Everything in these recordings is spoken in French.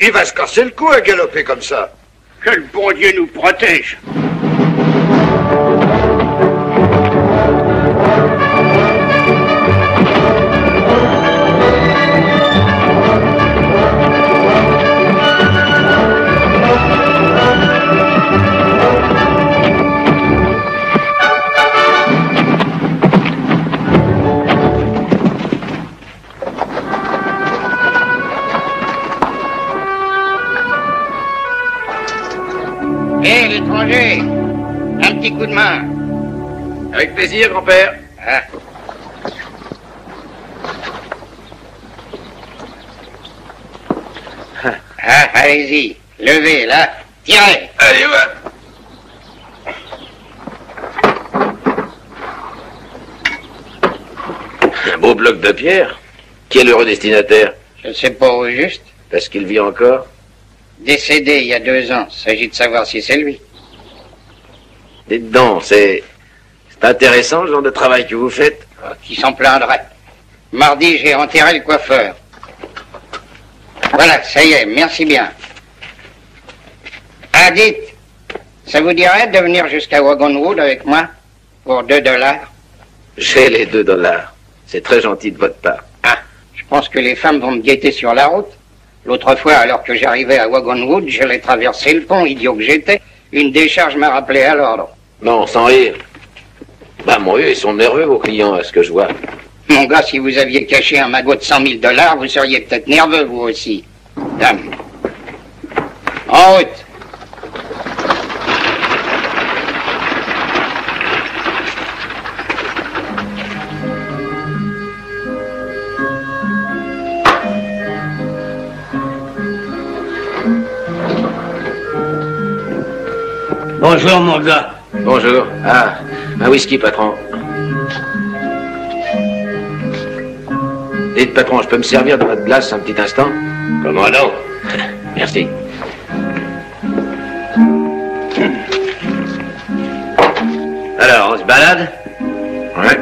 Il va se casser le cou à galoper comme ça. Que le bon Dieu nous protège. Hé, l'étranger, un petit coup de main. Avec plaisir, grand-père. Ah. Ah, allez-y, levez, là, tirez. Allez, ouais. Un beau bloc de pierre. Qui est l'heureux destinataire? Je ne sais pas au juste. Parce qu'il vit encore? Décédé il y a 2 ans. S'agit de savoir si c'est lui. Dites donc, c'est intéressant le genre de travail que vous faites. Qui s'en plaindrait? Mardi, j'ai enterré le coiffeur. Voilà, ça y est, merci bien. Ah, dites, ça vous dirait de venir jusqu'à Wagonwood avec moi pour $2? J'ai les $2. C'est très gentil de votre part. Ah, je pense que les femmes vont me guetter sur la route. L'autre fois, alors que j'arrivais à Wagonwood, j'allais traverser le pont, idiot que j'étais. Une décharge m'a rappelé à l'ordre. Non, sans rire. Bah, moi, ils sont nerveux, vos clients, à ce que je vois. Mon gars, si vous aviez caché un magot de $100 000, vous seriez peut-être nerveux, vous aussi. Dame. En route. Bonjour, mon gars. Bonjour. Ah, un whisky, patron. Dites, patron, je peux me servir de votre glace un petit instant? Comment donc? Merci. Alors, on se balade? Ouais.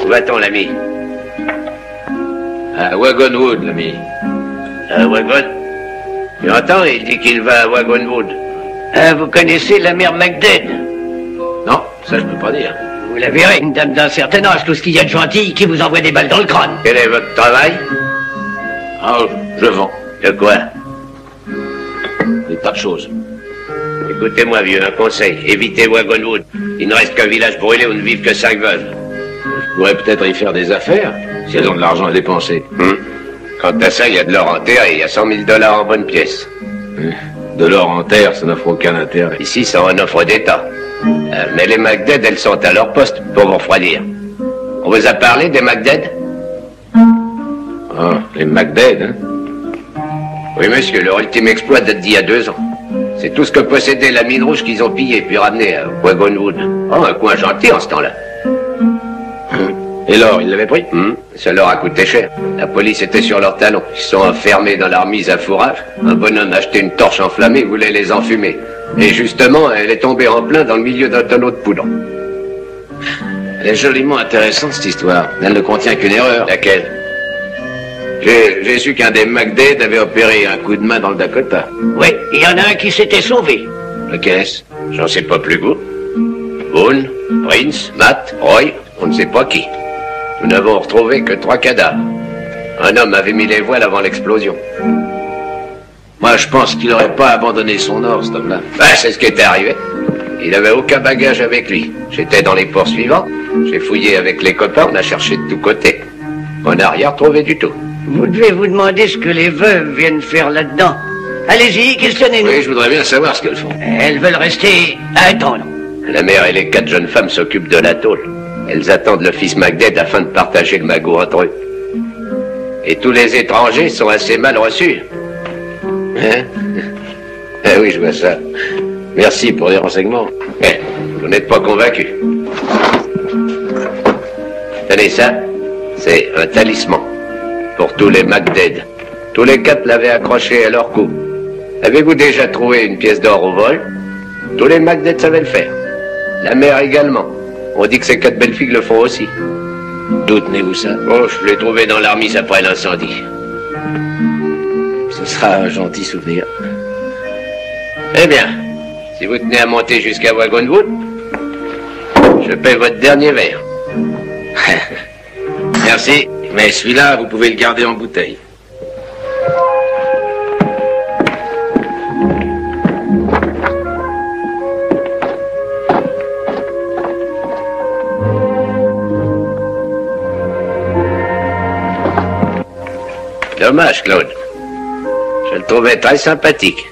Où va-t-on, l'ami? À Wagonwood, l'ami. À Wagon? Tu entends, il dit qu'il va à Wagonwood. Vous connaissez la mère Macdead? Non, ça je peux pas dire. Vous la verrez, une dame d'un certain âge, tout ce qu'il y a de gentil, qui vous envoie des balles dans le crâne. Quel est votre travail? Ah, je vends. De quoi? Des tas de choses. Écoutez-moi, vieux, un conseil. Évitez Wagonwood. Il ne reste qu'un village brûlé où ne vivent que 5 veuves. Je pourrais peut-être y faire des affaires, si elles ont de l'argent à dépenser. Quant à ça, il y a de l'or en terre et il y a 100 000 $ en bonnes pièces. De l'or en terre, ça n'offre aucun intérêt. Ici, ça en offre d'État. Mais les Macdead, elles sont à leur poste pour vous refroidir. On vous a parlé des Macdead? Ah, les Macdead, hein? Oui, monsieur, leur ultime exploit date d'il y a 2 ans. C'est tout ce que possédait la mine rouge qu'ils ont pillé puis ramené à Wagonwood. Oh, un coin gentil en ce temps-là. Et l'or, ils l'avaient pris? Ça leur a coûté cher. La police était sur leurs talons. Ils sont enfermés dans leur mise à fourrage. Un bonhomme a acheté une torche enflammée et voulait les enfumer. Et justement, elle est tombée en plein dans le milieu d'un tonneau de poudre. Elle est joliment intéressante, cette histoire. Elle ne contient qu'une erreur. Laquelle? J'ai su qu'un des Macdead avait opéré un coup de main dans le Dakota. Oui, il y en a un qui s'était sauvé. Lequel est-ce? J'en sais pas plus goût. Boone, Prince, Matt, Roy, on ne sait pas qui. Nous n'avons retrouvé que 3 cadavres. Un homme avait mis les voiles avant l'explosion. Moi, je pense qu'il n'aurait pas abandonné son or, cet homme-là. C'est ce qui était arrivé. Il n'avait aucun bagage avec lui. J'étais dans les poursuivants. J'ai fouillé avec les copains, on a cherché de tous côtés. On n'a rien retrouvé du tout. Vous devez vous demander ce que les veuves viennent faire là-dedans. Allez-y, questionnez-nous. Oui, je voudrais bien savoir ce qu'elles font. Elles veulent rester à attendre. La mère et les 4 jeunes femmes s'occupent de la tôle. Elles attendent le fils Macdead afin de partager le magot entre eux. Et tous les étrangers sont assez mal reçus. Hein? Ah oui, je vois ça. Merci pour les renseignements. Mais vous n'êtes pas convaincu. Tenez ça, c'est un talisman. Pour tous les Macdead. Tous les 4 l'avaient accroché à leur cou. Avez-vous déjà trouvé une pièce d'or au vol? Tous les Macdead savaient le faire. La mère également. On dit que ces 4 belles filles le font aussi. D'où tenez-vous ça? Oh, je l'ai trouvé dans l'armise après l'incendie. Ce sera un gentil souvenir. Eh bien, si vous tenez à monter jusqu'à Wagonwood, je paie votre dernier verre. Merci, mais celui-là, vous pouvez le garder en bouteille. Dommage, Claude. Je le trouvais très sympathique.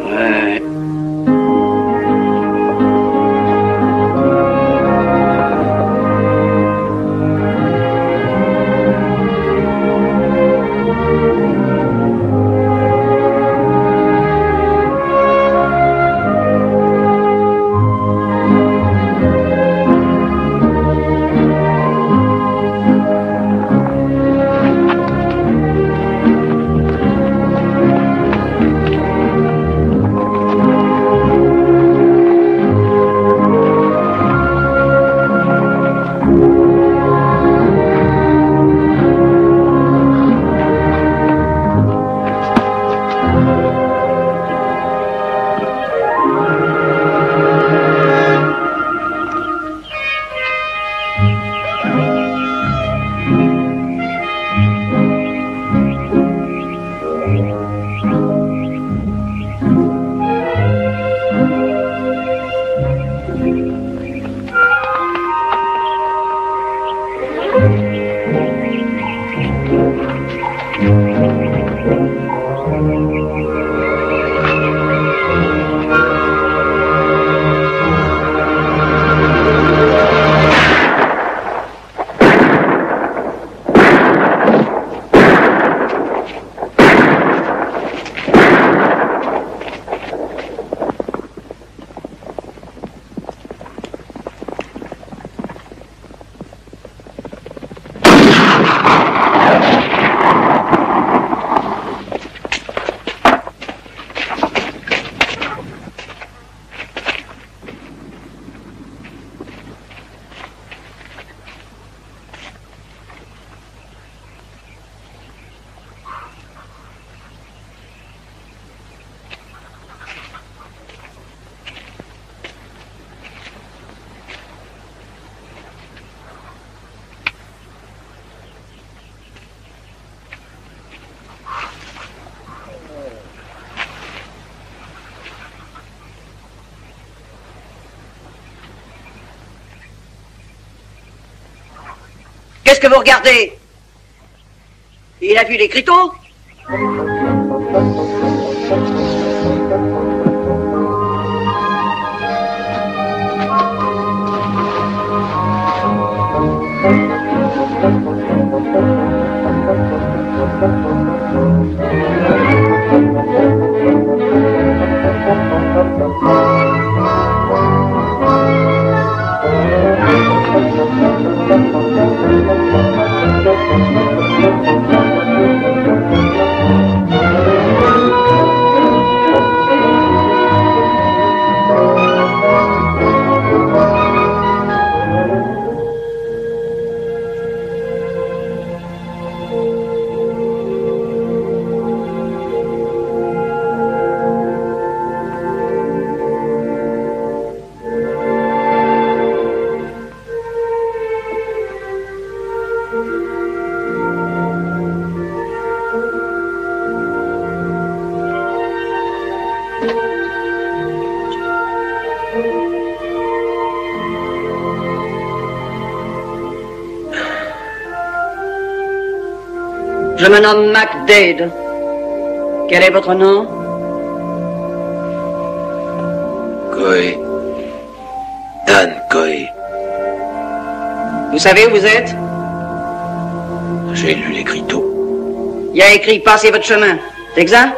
Ouais. Qu'est-ce que vous regardez? Il a vu l'écriteau? Je me nomme MacDade. Quel est votre nom? Coy. Dan Coy. Vous savez où vous êtes? J'ai lu l'écriteau. Il y a écrit « Passez votre chemin ». C'est exact?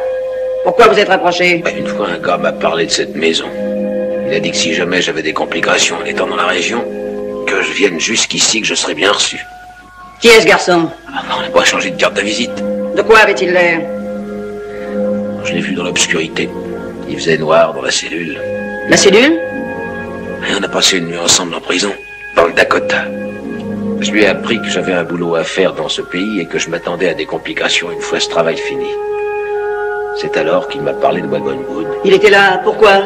Pourquoi vous êtes rapproché? Une fois, un gars m'a parlé de cette maison. Il a dit que si jamais j'avais des complications en étant dans la région, que je vienne jusqu'ici, que je serais bien reçu. Qui est ce garçon? Ah non, on n'a pas changé de carte de visite. De quoi avait-il l'air? Je l'ai vu dans l'obscurité. Il faisait noir dans la cellule. La cellule? Et on a passé une nuit ensemble en prison, dans le Dakota. Je lui ai appris que j'avais un boulot à faire dans ce pays et que je m'attendais à des complications une fois ce travail fini. C'est alors qu'il m'a parlé de Wagonwood. Il était là, pourquoi?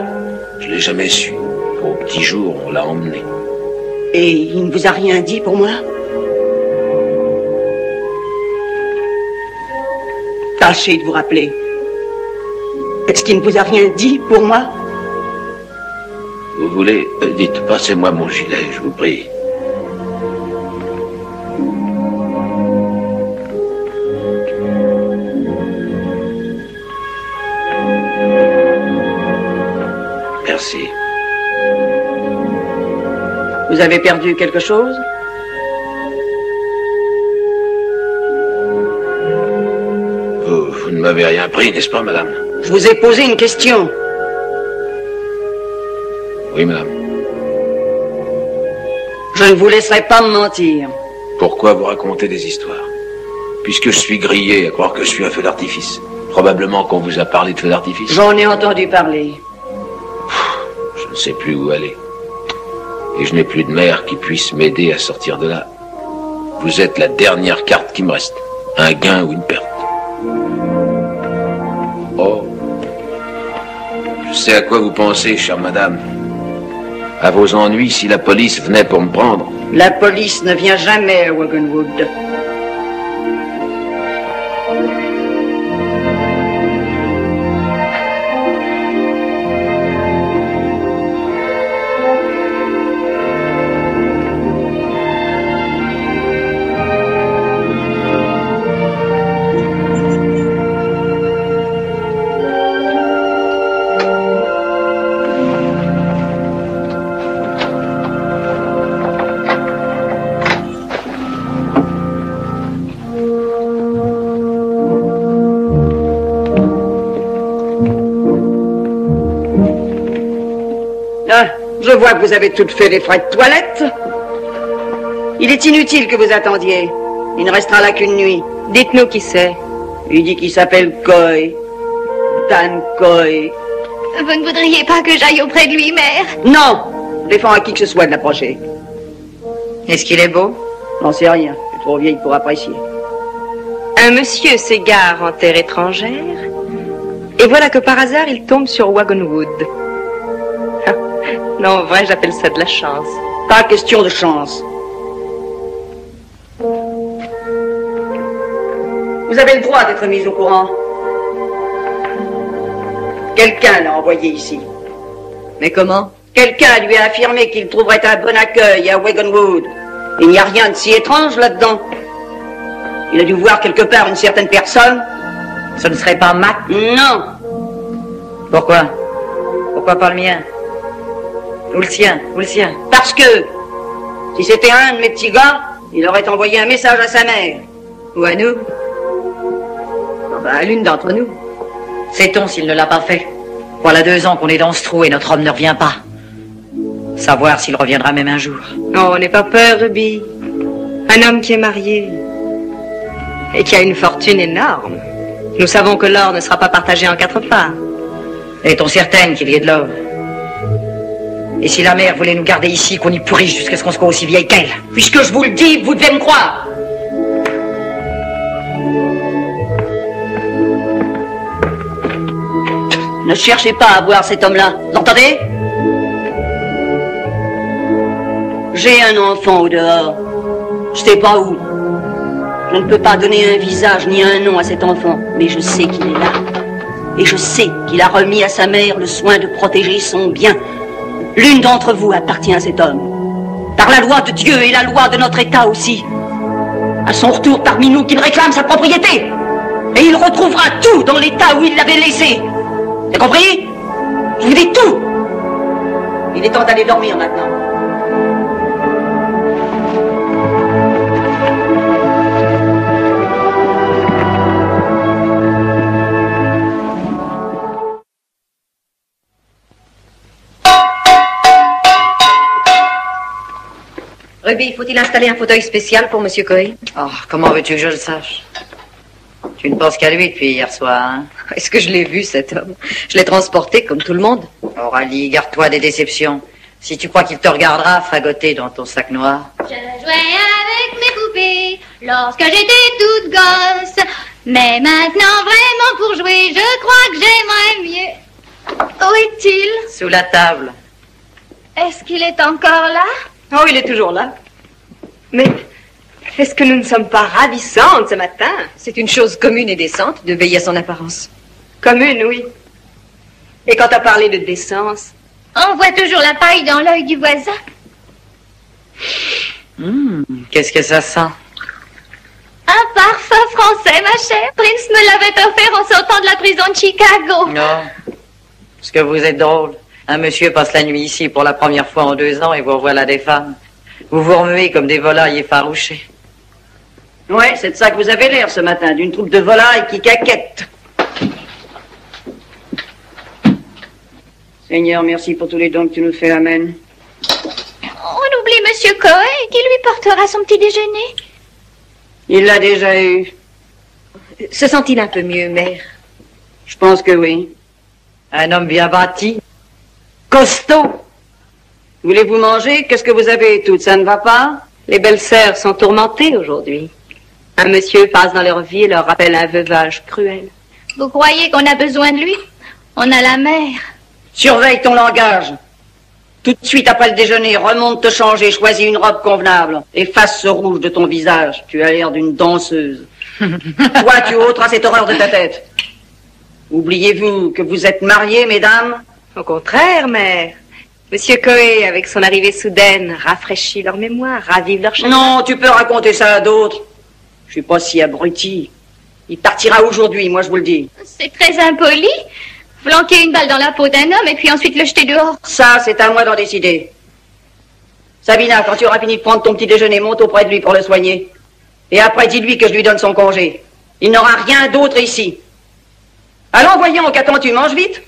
Je l'ai jamais su. Au petit jour, on l'a emmené. Et il ne vous a rien dit pour moi? Tâchez de vous rappeler. Est-ce qu'il ne vous a rien dit pour moi? Vous voulez, dites, passez-moi mon gilet, je vous prie. Merci. Vous avez perdu quelque chose? Vous ne m'avez rien pris, n'est-ce pas, madame? Je vous ai posé une question. Oui, madame. Je ne vous laisserai pas me mentir. Pourquoi vous raconter des histoires? Puisque je suis grillé à croire que je suis un feu d'artifice. Probablement qu'on vous a parlé de feu d'artifice. J'en ai entendu parler. Je ne sais plus où aller. Et je n'ai plus de mère qui puisse m'aider à sortir de là. Vous êtes la dernière carte qui me reste. Un gain ou une perte. Oh. Je sais à quoi vous pensez, chère madame. À vos ennuis si la police venait pour me prendre. La police ne vient jamais à Wagonwood. Je vois que vous avez toutes fait les frais de toilette. Il est inutile que vous attendiez. Il ne restera là qu'une nuit. Dites-nous qui c'est. Il dit qu'il s'appelle Coy. Dan Coy. Vous ne voudriez pas que j'aille auprès de lui, mère? Non! Défends à qui que ce soit de l'approcher. Est-ce qu'il est beau? J'en sais rien. Je suis trop vieille pour apprécier. Un monsieur s'égare en terre étrangère, et voilà que par hasard il tombe sur Wagonwood. Non, en vrai, j'appelle ça de la chance. Pas question de chance. Vous avez le droit d'être mis au courant. Quelqu'un l'a envoyé ici. Mais comment? Quelqu'un lui a affirmé qu'il trouverait un bon accueil à Wagonwood. Il n'y a rien de si étrange là-dedans. Il a dû voir quelque part une certaine personne. Ce ne serait pas Mac? Non. Pourquoi? Pourquoi pas le mien? Ou le sien? Ou le sien? Parce que, si c'était un de mes petits gars, il aurait envoyé un message à sa mère. Ou à nous? À l'une d'entre nous. Sait-on s'il ne l'a pas fait? Voilà 2 ans qu'on est dans ce trou et notre homme ne revient pas. Savoir s'il reviendra même un jour. Oh, n'aie pas peur, Ruby. Un homme qui est marié et qui a une fortune énorme. Nous savons que l'or ne sera pas partagé en 4 parts. Est-on certaine qu'il y ait de l'or? Et si la mère voulait nous garder ici, qu'on y pourrisse jusqu'à ce qu'on soit aussi vieille qu'elle? Puisque je vous le dis, vous devez me croire. Ne cherchez pas à voir cet homme-là. Vous entendez? J'ai un enfant au dehors. Je sais pas où. Je ne peux pas donner un visage ni un nom à cet enfant, mais je sais qu'il est là. Et je sais qu'il a remis à sa mère le soin de protéger son bien. L'une d'entre vous appartient à cet homme. Par la loi de Dieu et la loi de notre État aussi. À son retour parmi nous, qu'il réclame sa propriété. Et il retrouvera tout dans l'état où il l'avait laissé. T'as compris? Je vous dis tout. Il est temps d'aller dormir maintenant. Ruby, faut-il installer un fauteuil spécial pour Monsieur Cohen? Oh, comment veux-tu que je le sache? Tu ne penses qu'à lui depuis hier soir, hein? Est-ce que je l'ai vu, cet homme? Je l'ai transporté comme tout le monde. Aurélie, garde-toi des déceptions. Si tu crois qu'il te regardera fagoter dans ton sac noir. Je jouais avec mes poupées lorsque j'étais toute gosse. Mais maintenant, vraiment pour jouer, je crois que j'aimerais mieux. Où est-il? Sous la table. Est-ce qu'il est encore là? Oh, il est toujours là. Mais est-ce que nous ne sommes pas ravissantes ce matin? C'est une chose commune et décente de veiller à son apparence. Commune, oui. Et quand t'as parlé de décence? On voit toujours la paille dans l'œil du voisin. Qu'est-ce que ça sent? Un parfum français, ma chère. Prince me l'avait offert en sortant de la prison de Chicago. Non. Parce que vous êtes drôle. Un monsieur passe la nuit ici pour la première fois en 2 ans et vous revoilà des femmes. Vous vous remuez comme des volailles effarouchées. Ouais, c'est de ça que vous avez l'air ce matin, d'une troupe de volailles qui caquettent. Seigneur, merci pour tous les dons que tu nous fais, amen. On oublie Monsieur Cohen qui lui portera son petit déjeuner. Il l'a déjà eu. Se sent-il un peu mieux, mère? Je pense que oui. Un homme bien bâti. Costaud. Voulez-vous manger? Qu'est-ce que vous avez toutes? Ça ne va pas? Les belles-sœurs sont tourmentées aujourd'hui. Un monsieur passe dans leur vie et leur rappelle un veuvage cruel. Vous croyez qu'on a besoin de lui? On a la mère. Surveille ton langage. Tout de suite après le déjeuner, remonte te changer, choisis une robe convenable. Efface ce rouge de ton visage. Tu as l'air d'une danseuse. Toi, tu ôteras cette horreur de ta tête. Oubliez-vous que vous êtes mariés, mesdames? Au contraire, mère. Monsieur Cohen, avec son arrivée soudaine, rafraîchit leur mémoire, ravive leur chagrin. Non, tu peux raconter ça à d'autres. Je suis pas si abruti. Il partira aujourd'hui, moi je vous le dis. C'est très impoli. Flanquer une balle dans la peau d'un homme et puis ensuite le jeter dehors. Ça, c'est à moi d'en décider. Sabina, quand tu auras fini de prendre ton petit déjeuner, monte auprès de lui pour le soigner. Et après, dis-lui que je lui donne son congé. Il n'aura rien d'autre ici. Allons, voyons, qu'attends, tu manges vite.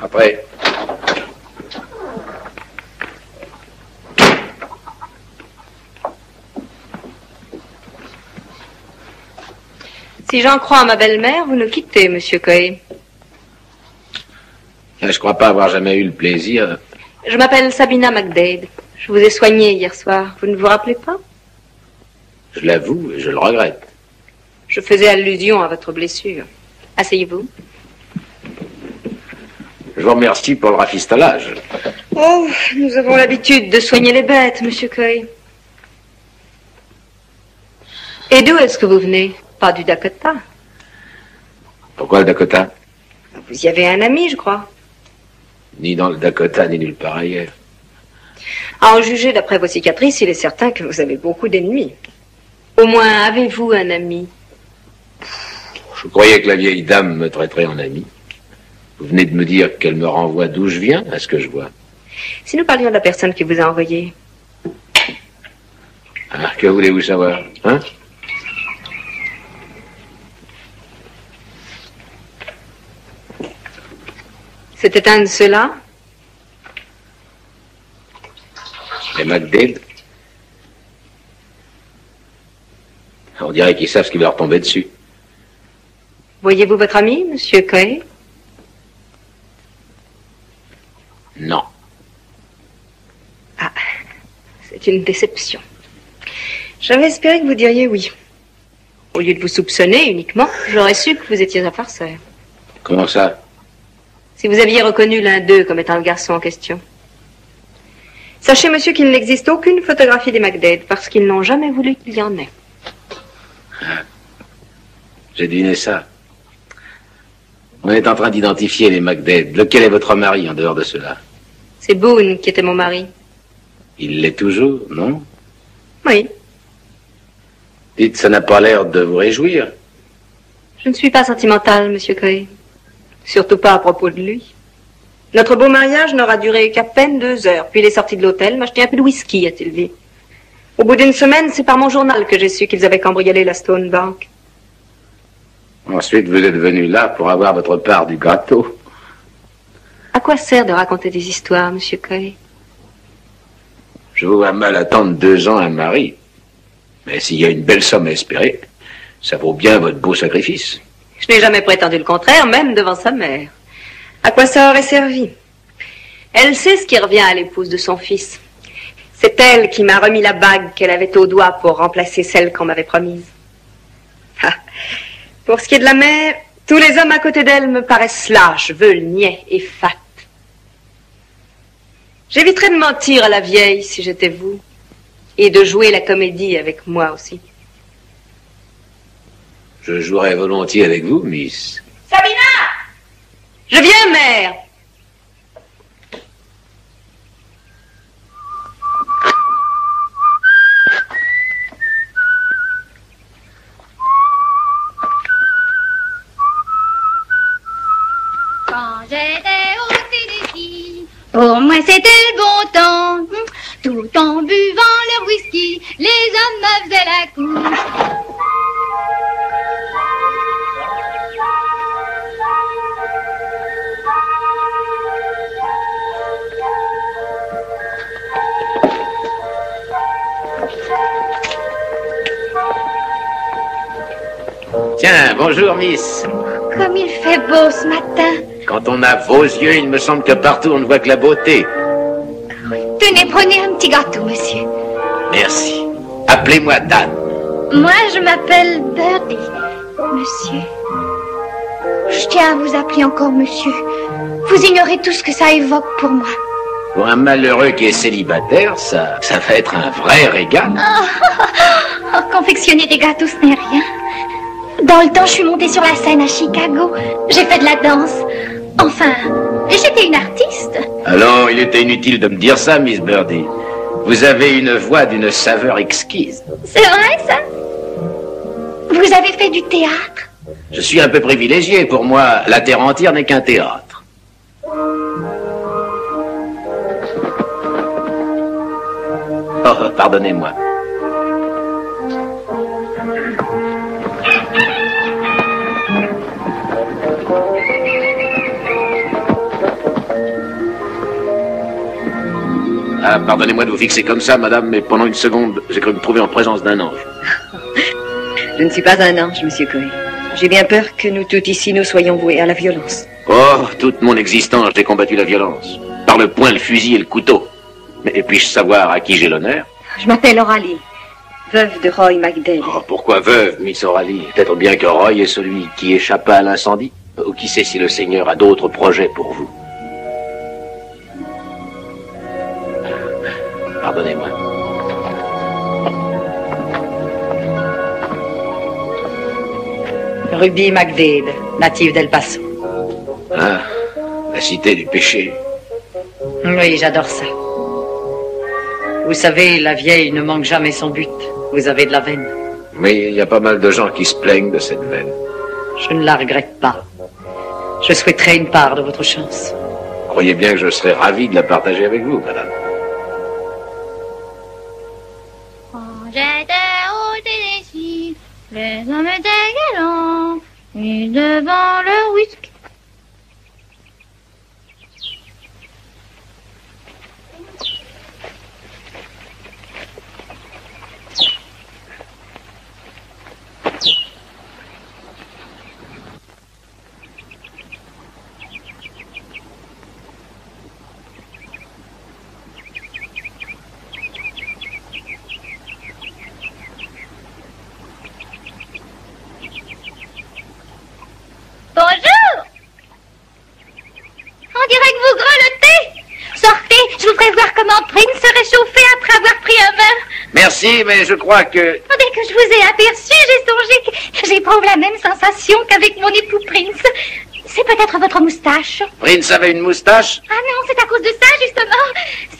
Après. Si j'en crois à ma belle-mère, vous nous quittez, Monsieur Cohen. Je crois pas avoir jamais eu le plaisir. Je m'appelle Sabina McDade. Je vous ai soigné hier soir. Vous ne vous rappelez pas? Je l'avoue et je le regrette. Je faisais allusion à votre blessure. Asseyez-vous. Je vous remercie pour le rafistolage. Oh, nous avons l'habitude de soigner les bêtes, Monsieur Cohen. Et d'où est-ce que vous venez? Pas du Dakota. Pourquoi le Dakota? Vous y avez un ami, je crois. Ni dans le Dakota, ni nulle part ailleurs. À en juger d'après vos cicatrices, il est certain que vous avez beaucoup d'ennemis. Au moins, avez-vous un ami? Je croyais que la vieille dame me traiterait en ami. Vous venez de me dire qu'elle me renvoie d'où je viens, à ce que je vois. Si nous parlions de la personne qui vous a envoyé. Ah, que voulez-vous savoir, hein? C'était un de ceux-là? Les MacDade? On dirait qu'ils savent ce qui va leur tomber dessus. Voyez-vous votre ami, Monsieur Coe? Non. Ah, c'est une déception. J'avais espéré que vous diriez oui. Au lieu de vous soupçonner uniquement, j'aurais su que vous étiez un farceur. Comment ça? Si vous aviez reconnu l'un d'eux comme étant le garçon en question. Sachez, monsieur, qu'il n'existe aucune photographie des MacDade parce qu'ils n'ont jamais voulu qu'il y en ait. Ah. J'ai deviné ça. On est en train d'identifier les MacDade. Lequel est votre mari en dehors de cela? C'est Boone qui était mon mari. Il l'est toujours, non? Oui. Dites, ça n'a pas l'air de vous réjouir. Je ne suis pas sentimentale, monsieur Coe. Surtout pas à propos de lui. Notre beau mariage n'aura duré qu'à peine 2 heures. Puis il est sorti de l'hôtel, m'acheter un peu de whisky, a-t-il dit. Au bout d'une semaine, c'est par mon journal que j'ai su qu'ils avaient cambriolé la Stone Bank. Ensuite, vous êtes venu là pour avoir votre part du gâteau. À quoi sert de raconter des histoires, monsieur Coe? Je vous vois mal attendre 2 ans un mari. Mais s'il y a une belle somme à espérer, ça vaut bien votre beau sacrifice. Je n'ai jamais prétendu le contraire, même devant sa mère. À quoi ça aurait servi? Elle sait ce qui revient à l'épouse de son fils. C'est elle qui m'a remis la bague qu'elle avait au doigt pour remplacer celle qu'on m'avait promise. Ah. Pour ce qui est de la mère, tous les hommes à côté d'elle me paraissent lâches, veules, niais et fats. J'éviterais de mentir à la vieille si j'étais vous, et de jouer la comédie avec moi aussi. Je jouerais volontiers avec vous, Miss. Sabina! Je viens, mère! Quand j'étais au CDC, pour moi c'était le bon temps. Tout en buvant leur whisky, les hommes me faisaient la cour. Tiens, bonjour, Miss. Comme il fait beau ce matin. Quand on a vos yeux, il me semble que partout on ne voit que la beauté. Tenez, prenez un petit gâteau, monsieur. Merci. Appelez-moi Dan. Moi, je m'appelle Birdie, monsieur. Je tiens à vous appeler encore monsieur. Vous ignorez tout ce que ça évoque pour moi. Pour un malheureux qui est célibataire, ça va être un vrai régal. Confectionner des gâteaux, ce n'est rien. Dans le temps, je suis montée sur la scène à Chicago. J'ai fait de la danse. Enfin, j'étais une artiste. Alors, il était inutile de me dire ça, Miss Birdie. Vous avez une voix d'une saveur exquise. C'est vrai, ça? Vous avez fait du théâtre? Je suis un peu privilégié. Pour moi, la terre entière n'est qu'un théâtre. Oh, pardonnez-moi. Ah, pardonnez-moi de vous fixer comme ça, madame, mais pendant une seconde, j'ai cru me trouver en présence d'un ange. Je ne suis pas un ange, monsieur Coe. J'ai bien peur que nous tous ici, nous soyons voués à la violence. Oh, toute mon existence, j'ai combattu la violence. Par le poing, le fusil et le couteau. Mais puis-je savoir à qui j'ai l'honneur? Je m'appelle Aurélie, veuve de Roy MacDade. Oh, pourquoi veuve, Miss Aurélie? Peut-être bien que Roy est celui qui échappa à l'incendie. Ou qui sait si le Seigneur a d'autres projets pour vous. Pardonnez-moi. Ruby McDade, native d'El Paso. Ah, la cité du péché. Oui, j'adore ça. Vous savez, la vieille ne manque jamais son but. Vous avez de la veine. Mais il y a pas mal de gens qui se plaignent de cette veine. Je ne la regrette pas. Je souhaiterais une part de votre chance. Croyez bien que je serais ravi de la partager avec vous, madame. Quand j'étais au Tennessee, les hommes étaient galants, mis devant le whisky. Bonjour! On dirait que vous grelottez. Sortez, je vous ferai voir comment Prince se réchauffait après avoir pris un bain. Merci, mais je crois que... Dès que je vous ai aperçu, j'ai songé que j'éprouve la même sensation qu'avec mon époux Prince. C'est peut-être votre moustache. Prince avait une moustache? Ah non, c'est à cause de ça, justement.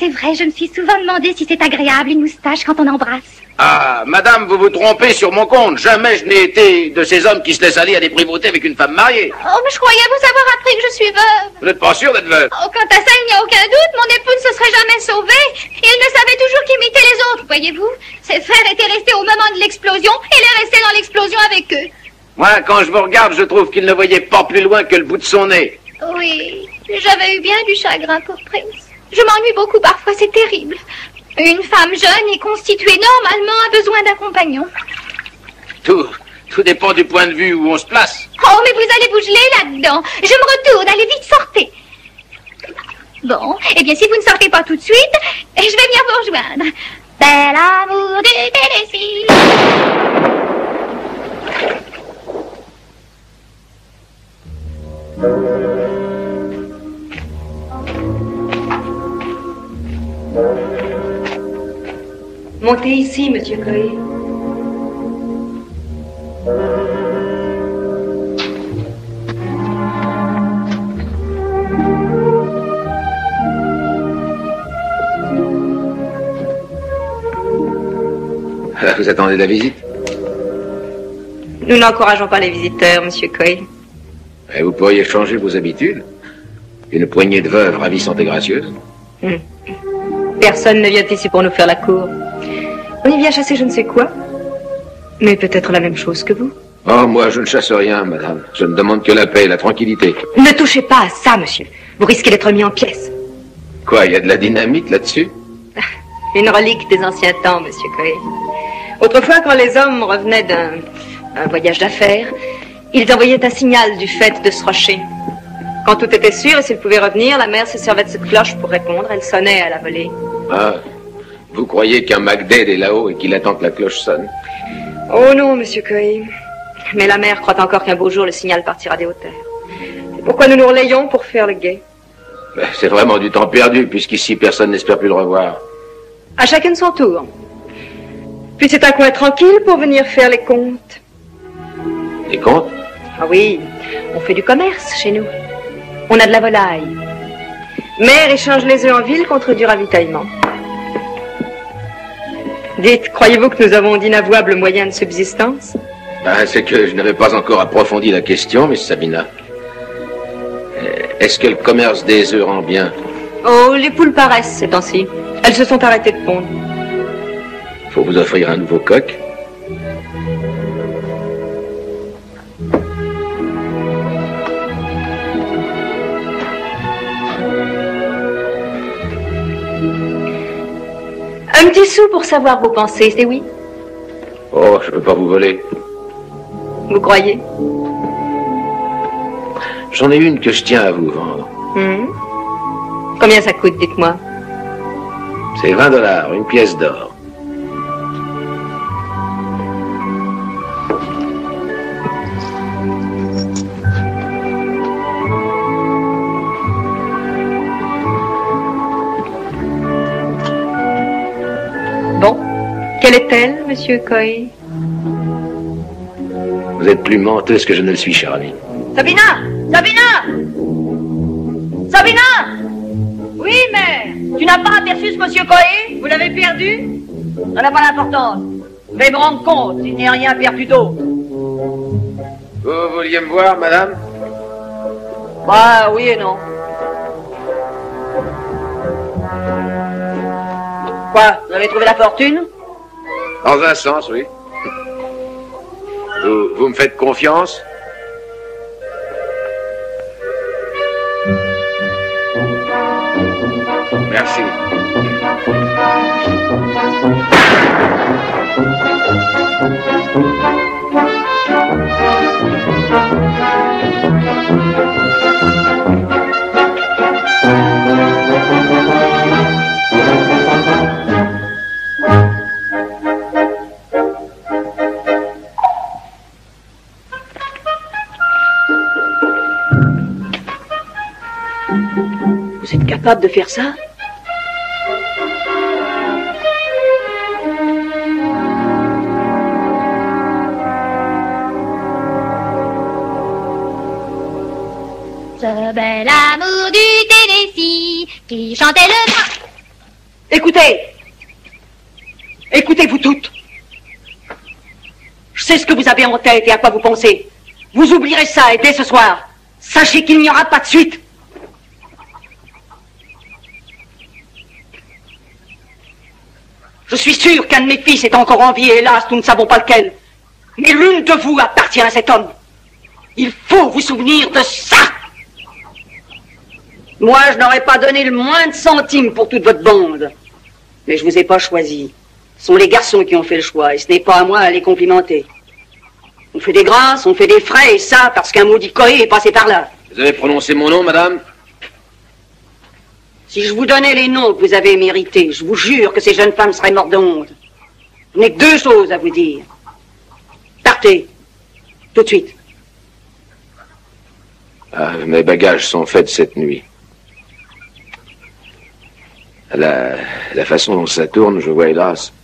C'est vrai, je me suis souvent demandé si c'est agréable, une moustache, quand on embrasse. Ah, madame, vous vous trompez sur mon compte. Jamais je n'ai été de ces hommes qui se laissent aller à des privautés avec une femme mariée. Oh, mais je croyais vous avoir appris que je suis veuve. Vous n'êtes pas sûr d'être veuve? Oh, quant à ça, il n'y a aucun doute, mon époux ne se serait jamais sauvé. Il ne savait toujours qu'imiter les autres, voyez-vous. Ses frères étaient restés au moment de l'explosion, et il est resté dans l'explosion avec eux. Moi, quand je vous regarde, je trouve qu'il ne voyait pas plus loin que le bout de son nez. Oui, j'avais eu bien du chagrin pour Prince. Je m'ennuie beaucoup parfois, c'est terrible. Une femme jeune et constituée normalement a besoin d'un compagnon. Tout dépend du point de vue où on se place. Oh, mais vous allez vous geler là-dedans. Je me retourne, allez vite, sortez. Bon, eh bien, si vous ne sortez pas tout de suite, je vais venir vous rejoindre. Bel amour du Tennessee. Montez ici, monsieur Coy. Vous attendez la visite? Nous n'encourageons pas les visiteurs, monsieur Coy. Et vous pourriez changer vos habitudes. Une poignée de veuves ravissantes et gracieuses. Personne ne vient ici pour nous faire la cour. On y vient chasser je ne sais quoi. Mais peut-être la même chose que vous. Oh, moi, je ne chasse rien, madame. Je ne demande que la paix et la tranquillité. Ne touchez pas à ça, monsieur. Vous risquez d'être mis en pièces. Quoi, il y a de la dynamite là-dessus? Une relique des anciens temps, monsieur Coy. Autrefois, quand les hommes revenaient d'un voyage d'affaires, ils envoyaient un signal du fait de ce rocher. Quand tout était sûr et s'ils pouvaient revenir, la mère se servait de cette cloche pour répondre. Elle sonnait à la volée. Ah, vous croyez qu'un McDade est là-haut et qu'il attend que la cloche sonne? Oh non, monsieur Coy. Mais la mère croit encore qu'un beau jour, le signal partira des hauteurs. C'est pourquoi nous nous relayons pour faire le guet. C'est vraiment du temps perdu, puisqu'ici, personne n'espère plus le revoir. À chacun de son tour. Puis c'est un coin tranquille pour venir faire les comptes. Les comptes? Ah oui, on fait du commerce chez nous. On a de la volaille. Mère échange les œufs en ville contre du ravitaillement. Dites, croyez-vous que nous avons d'inavouables moyens de subsistance? C'est que je n'avais pas encore approfondi la question, Miss Sabina. Est-ce que le commerce des œufs rend bien? Oh, les poules paraissent ces temps-ci. Elles se sont arrêtées de pondre. Faut vous offrir un nouveau coq. Un petit sou pour savoir vos pensées, c'est oui? Oh, je peux pas vous voler. Vous croyez? J'en ai une que je tiens à vous vendre. Combien ça coûte, dites-moi? C'est 20 $, une pièce d'or. Bon. Quelle est-elle, monsieur Coy? Vous Vous êtes plus menteuse que je ne le suis, cher ami. Sabina! Sabina! Sabina! Oui, mais tu n'as pas aperçu ce monsieur Coé? Vous l'avez perdu? Ça n'a pas d'importance. Je vais me rendre compte s'il n'y a rien perdu d'eau. Vous vouliez me voir, madame? Bah, oui et non. Quoi? Vous avez trouvé la fortune? Dans un sens, oui. Vous me faites confiance? Merci. Vous êtes capable de faire ça? Ce bel amour du Tennessee qui chantait le... Écoutez! Écoutez, vous toutes! Je sais ce que vous avez en tête et à quoi vous pensez. Vous oublierez ça et dès ce soir, sachez qu'il n'y aura pas de suite. Je suis sûr qu'un de mes fils est encore en vie, et hélas, nous ne savons pas lequel. Mais l'une de vous appartient à cet homme. Il faut vous souvenir de ça. Moi, je n'aurais pas donné le moins de centime pour toute votre bande. Mais je vous ai pas choisi. Ce sont les garçons qui ont fait le choix, et ce n'est pas à moi à les complimenter. On fait des grâces, on fait des frais, et ça parce qu'un maudit Coé est passé par là. Vous avez prononcé mon nom, madame? Si je vous donnais les noms que vous avez mérités, je vous jure que ces jeunes femmes seraient mortes de honte. Je n'ai que deux choses à vous dire. Partez. Tout de suite. Ah, mes bagages sont faits cette nuit. La façon dont ça tourne, je vois, hélas,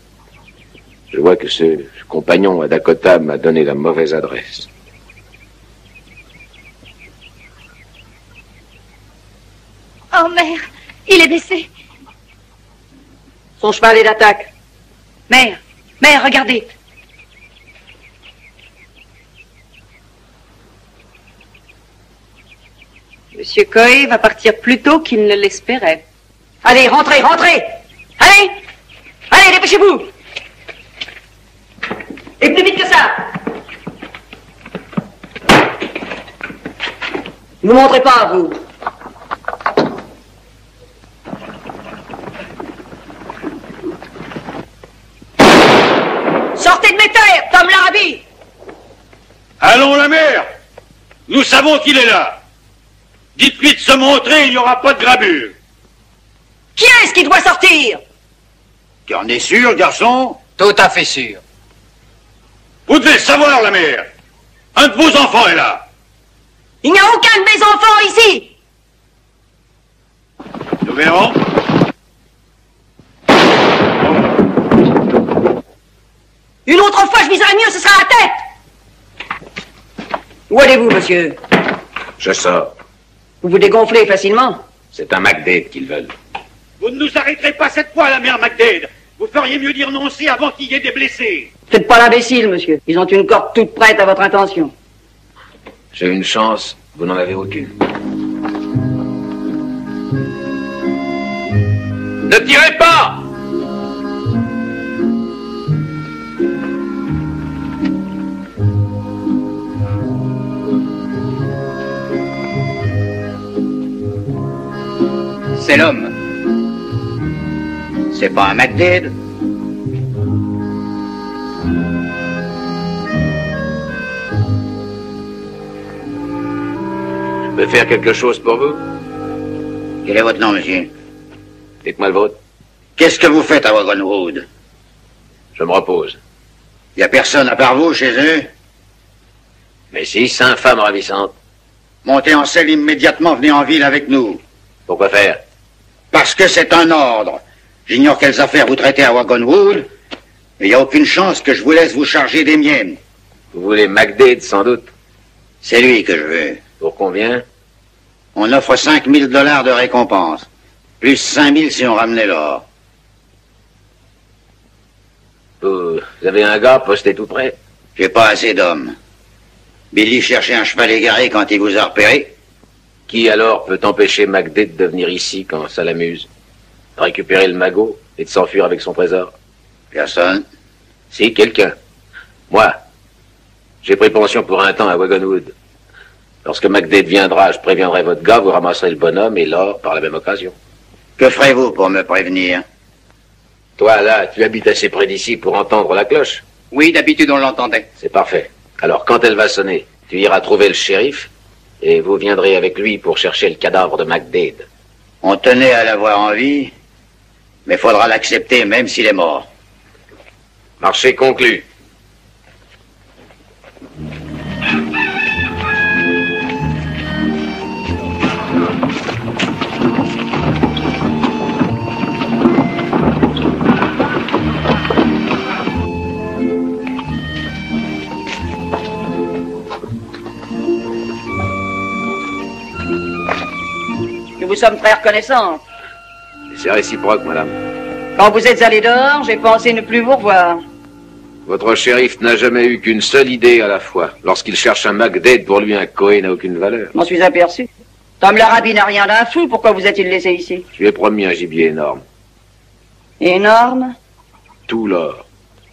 je vois que ce compagnon à Dakota m'a donné la mauvaise adresse. Oh, mère, il est blessé. Son cheval est d'attaque. Mère, regardez. Monsieur Coé va partir plus tôt qu'il ne l'espérait. Allez, rentrez. Allez, dépêchez-vous. Et plus vite que ça. Ne vous montrez pas, vous. Sortez de mes terres, Tom Larrabee. Allons, la mère. Nous savons qu'il est là. Dites-lui de se montrer, il n'y aura pas de gravure. Qui est-ce qui doit sortir? Tu en es sûr, garçon? Tout à fait sûr. Vous devez le savoir, la mère. Un de vos enfants est là. Il n'y a aucun de mes enfants ici. Nous verrons. Une autre fois, je viserai mieux, ce sera la tête. Où allez-vous, monsieur? Je sors. Vous vous dégonflez facilement. C'est un MacDade qu'ils veulent. Vous ne nous arrêterez pas cette fois, la mère MacDade. Vous feriez mieux d'y renoncer avant qu'il y ait des blessés. Faites pas l'imbécile, monsieur. Ils ont une corde toute prête à votre intention. J'ai une chance, vous n'en avez aucune. Ne tirez pas! C'est l'homme. C'est pas un MacDade. Je peux faire quelque chose pour vous? Quel est votre nom, monsieur? Dites-moi le vôtre. Qu'est-ce que vous faites à Wagonwood? Je me repose. Il n'y a personne à part vous chez eux? Mais si, 5 femmes ravissantes. Montez en selle immédiatement, venez en ville avec nous. Pourquoi faire? Parce que c'est un ordre. J'ignore quelles affaires vous traitez à Wagonwood, mais il n'y a aucune chance que je vous laisse vous charger des miennes. Vous voulez MacDade, sans doute? C'est lui que je veux. Pour combien? On offre $5 000 de récompense. Plus 5 000 si on ramenait l'or. Vous avez un gars posté tout près? J'ai pas assez d'hommes. Billy cherchait un cheval égaré quand il vous a repéré. Qui alors peut empêcher MacDade de venir ici quand ça l'amuse? De récupérer le magot et de s'enfuir avec son trésor? Personne. Si, quelqu'un. Moi. J'ai pris pension pour un temps à Wagonwood. Lorsque MacDade viendra, je préviendrai votre gars, vous ramasserez le bonhomme et l'or par la même occasion. Que ferez-vous pour me prévenir? Toi, là, tu habites assez près d'ici pour entendre la cloche? Oui, d'habitude on l'entendait. C'est parfait. Alors, quand elle va sonner, tu iras trouver le shérif et vous viendrez avec lui pour chercher le cadavre de MacDade. On tenait à l'avoir en vie, mais faudra l'accepter même s'il est mort. Marché conclu. Nous vous sommes très reconnaissants. C'est réciproque, madame. Quand vous êtes allé dehors, j'ai pensé ne plus vous revoir. Votre shérif n'a jamais eu qu'une seule idée à la fois. Lorsqu'il cherche un MacDade, pour lui, un Cohen n'a aucune valeur. Je m'en suis aperçu. Tom Larrabee n'a rien d'un fou, pourquoi vous a-t-il laissé ici? Je lui ai promis un gibier énorme. Énorme? Tout l'or.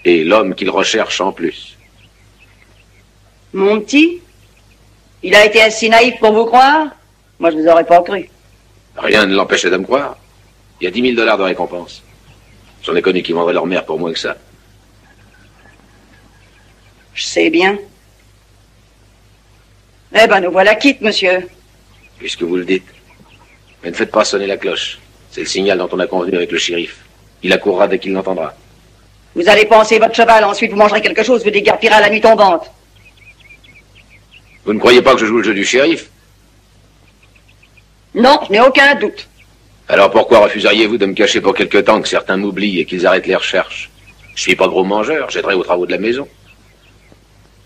Et l'homme qu'il recherche en plus. Mon petit? Il a été assez naïf pour vous croire? Moi, je vous aurais pas cru. Rien ne l'empêchait de me croire. Il y a $10 000 de récompense. J'en ai connu qui vendraient leur mère pour moins que ça. Je sais bien. Eh ben, nous voilà quittes, monsieur. Puisque vous le dites. Mais ne faites pas sonner la cloche. C'est le signal dont on a convenu avec le shérif. Il accourra dès qu'il l'entendra. Vous allez penser votre cheval, ensuite vous mangerez quelque chose, vous déguerpirez à la nuit tombante. Vous ne croyez pas que je joue le jeu du shérif? Non, je n'ai aucun doute. Alors pourquoi refuseriez-vous de me cacher pour quelque temps que certains m'oublient et qu'ils arrêtent les recherches? Je suis pas gros mangeur, j'aiderai aux travaux de la maison.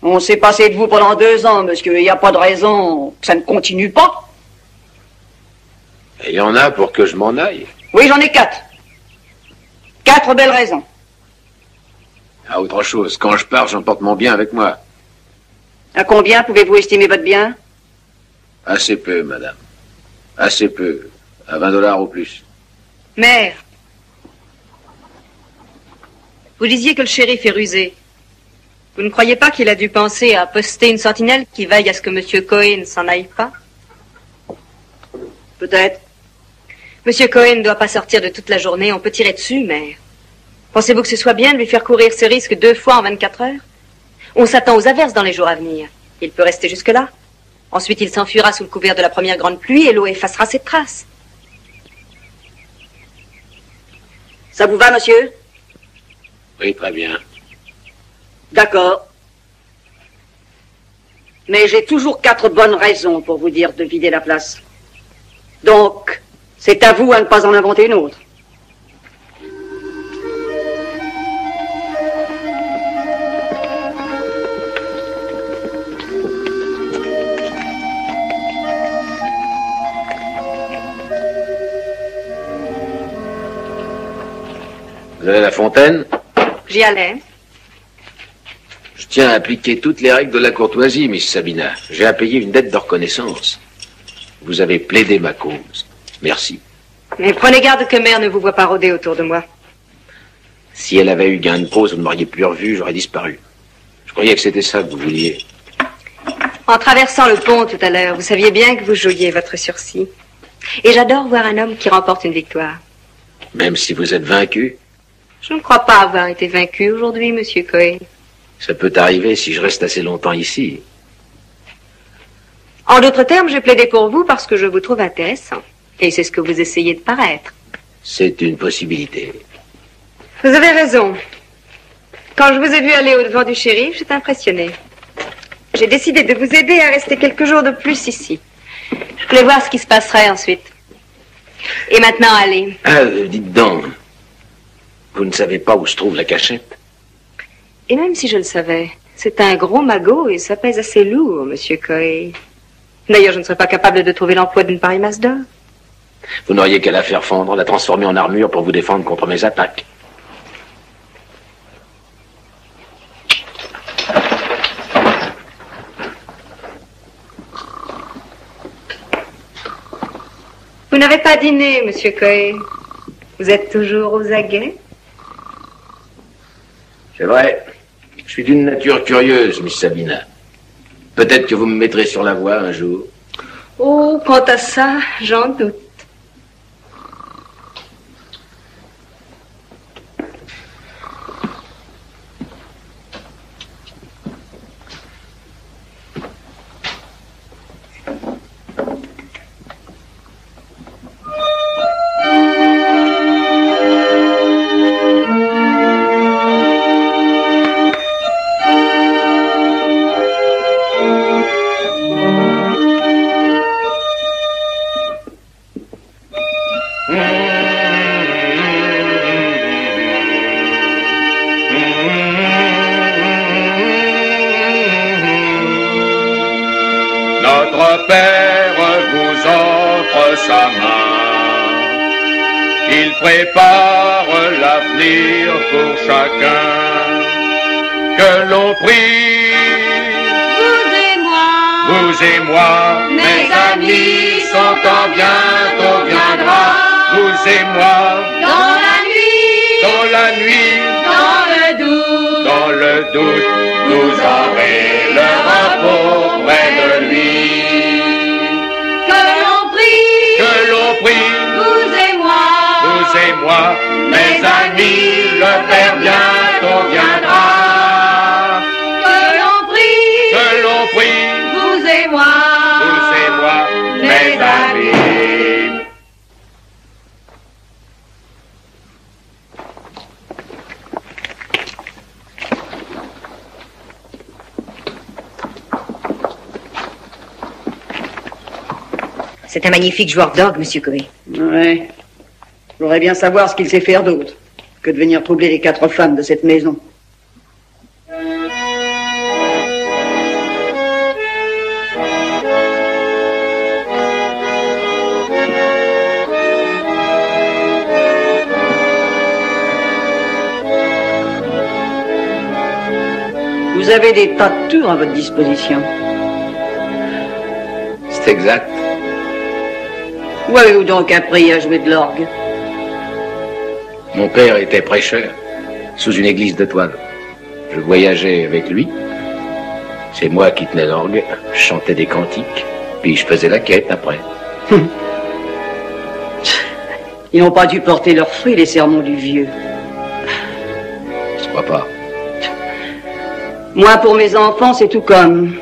On s'est passé de vous pendant 2 ans, monsieur, il n'y a pas de raison que ça ne continue pas. Et il y en a pour que je m'en aille. Oui, j'en ai 4. 4 belles raisons. Ah, autre chose, quand je pars, j'emporte mon bien avec moi. À combien pouvez-vous estimer votre bien? Assez peu, madame. Assez peu. À $20 au plus. Mère, vous disiez que le shérif est rusé. Vous ne croyez pas qu'il a dû penser à poster une sentinelle qui veille à ce que M. Cohen ne s'en aille pas? Peut-être. M. Cohen ne doit pas sortir de toute la journée, on peut tirer dessus, mère. Pensez-vous que ce soit bien de lui faire courir ce risque 2 fois en 24 heures? On s'attend aux averses dans les jours à venir. Il peut rester jusque-là. Ensuite, il s'enfuira sous le couvert de la première grande pluie et l'eau effacera ses traces. Ça vous va, monsieur? Oui, très bien. D'accord. Mais j'ai toujours 4 bonnes raisons pour vous dire de vider la place. Donc, c'est à vous à ne pas en inventer une autre. Vous avez la fontaine? J'y allais. Je tiens à appliquer toutes les règles de la courtoisie, Miss Sabina. J'ai à payer une dette de reconnaissance. Vous avez plaidé ma cause. Merci. Mais prenez garde que mère ne vous voit pas rôder autour de moi. Si elle avait eu gain de cause, vous ne m'auriez plus revu, j'aurais disparu. Je croyais que c'était ça que vous vouliez. En traversant le pont tout à l'heure, vous saviez bien que vous jouiez votre sursis. Et j'adore voir un homme qui remporte une victoire. Même si vous êtes vaincu? Je ne crois pas avoir été vaincu aujourd'hui, Monsieur Cohen. Ça peut arriver si je reste assez longtemps ici. En d'autres termes, j'ai plaidé pour vous parce que je vous trouve intéressant. Et c'est ce que vous essayez de paraître. C'est une possibilité. Vous avez raison. Quand je vous ai vu aller au-devant du shérif, j'étais impressionnée. J'ai décidé de vous aider à rester quelques jours de plus ici. Je voulais voir ce qui se passerait ensuite. Et maintenant, allez. Ah, dites donc. Vous ne savez pas où se trouve la cachette? Et même si je le savais, C'est un gros magot et ça pèse assez lourd, monsieur Coé. D'ailleurs, je ne serais pas capable de trouver l'emploi d'une pareille masse d'or. Vous n'auriez qu'à la faire fondre, la transformer en armure pour vous défendre contre mes attaques. Vous n'avez pas dîné, monsieur Coé. Vous êtes toujours aux aguets? C'est vrai. Je suis d'une nature curieuse, Miss Sabina. Peut-être que vous me mettrez sur la voie un jour. Oh, quant à ça, j'en doute. Notre Père vous offre sa main. Il prépare l'avenir pour chacun. Que l'on prie, vous et moi, mes amis sont en bientôt viendra. Vous et moi, Dans la nuit, dans le doute, vous aurez le repos près de lui. que l'on prie, vous et moi, mes amis, le Père bientôt viendra. Que l'on prie, vous et moi, mes amis. C'est un magnifique joueur d'orgue, monsieur Coé. Ouais. Je voudrais bien savoir ce qu'il sait faire d'autre que de venir troubler les 4 femmes de cette maison. Vous avez des tas de tours à votre disposition. C'est exact. Où avez-vous donc appris à jouer de l'orgue? Mon père était prêcheur, sous une église de toile. Je voyageais avec lui. C'est moi qui tenais l'orgue, je chantais des cantiques, puis je faisais la quête après. Ils n'ont pas dû porter leurs fruits, les sermons du vieux. Je crois pas. Moi, pour mes enfants, c'est tout comme.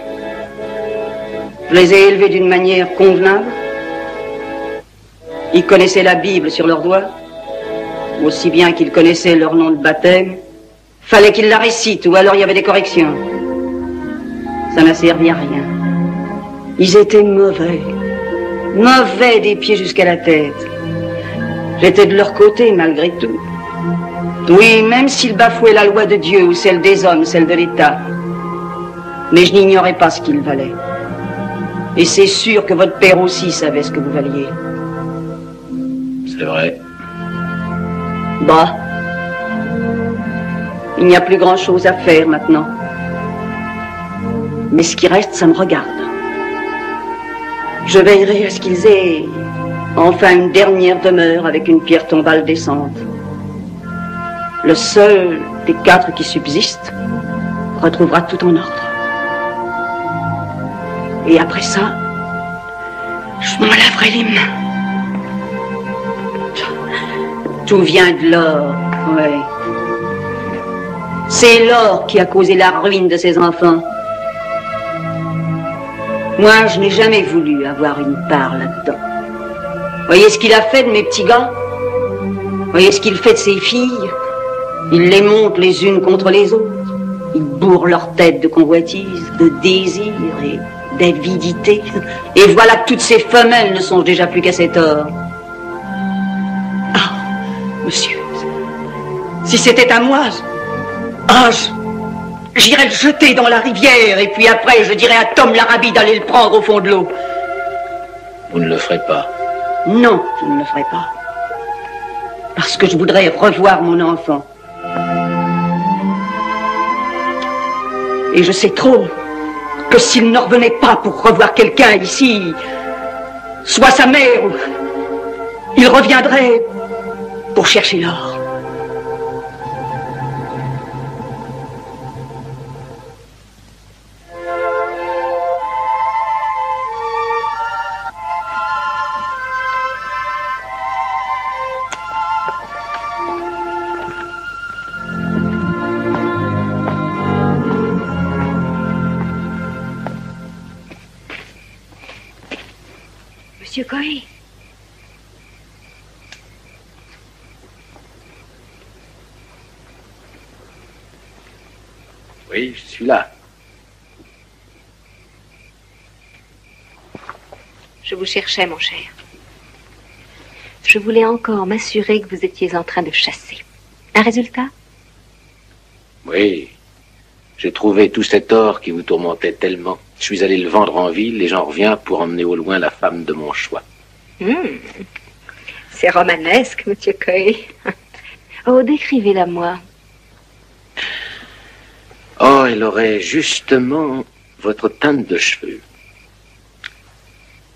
Je les ai élevés d'une manière convenable. Ils connaissaient la Bible sur leurs doigts, aussi bien qu'ils connaissaient leur nom de baptême. Fallait qu'ils la récitent, ou alors il y avait des corrections. Ça n'a servi à rien. Ils étaient mauvais. Mauvais des pieds jusqu'à la tête. J'étais de leur côté, malgré tout. Oui, même s'ils bafouaient la loi de Dieu, ou celle des hommes, celle de l'État. Mais je n'ignorais pas ce qu'ils valaient. Et c'est sûr que votre père aussi savait ce que vous valiez. C'est vrai. Bah, il n'y a plus grand-chose à faire maintenant. Mais ce qui reste, ça me regarde. Je veillerai à ce qu'ils aient enfin une dernière demeure avec une pierre tombale décente. Le seul des 4 qui subsiste retrouvera tout en ordre. Et après ça, je m'en laverai les mains. Tout vient de l'or, ouais. C'est l'or qui a causé la ruine de ses enfants. Moi, je n'ai jamais voulu avoir une part là-dedans. Voyez ce qu'il a fait de mes petits gars? Voyez ce qu'il fait de ses filles? Il les monte les unes contre les autres. Il bourre leur tête de convoitise, de désir et d'avidité. Et voilà que toutes ces femelles ne songent déjà plus qu'à cet or. Monsieur, si c'était à moi, J'irai le jeter dans la rivière et puis après je dirai à Tom l'Arabie d'aller le prendre au fond de l'eau. Vous ne le ferez pas. Non, je ne le ferai pas. Parce que je voudrais revoir mon enfant. Et je sais trop que s'il ne revenait pas pour revoir quelqu'un ici, soit sa mère, il reviendrait pour chercher l'or. Monsieur Coy. Oui, je suis là. Je vous cherchais, mon cher. Je voulais encore m'assurer que vous étiez en train de chasser. Un résultat? Oui. J'ai trouvé tout cet or qui vous tourmentait tellement. Je suis allé le vendre en ville et j'en reviens pour emmener au loin la femme de mon choix. C'est romanesque, monsieur Coy. Oh, décrivez-la moi. Oh, elle aurait justement votre teinte de cheveux.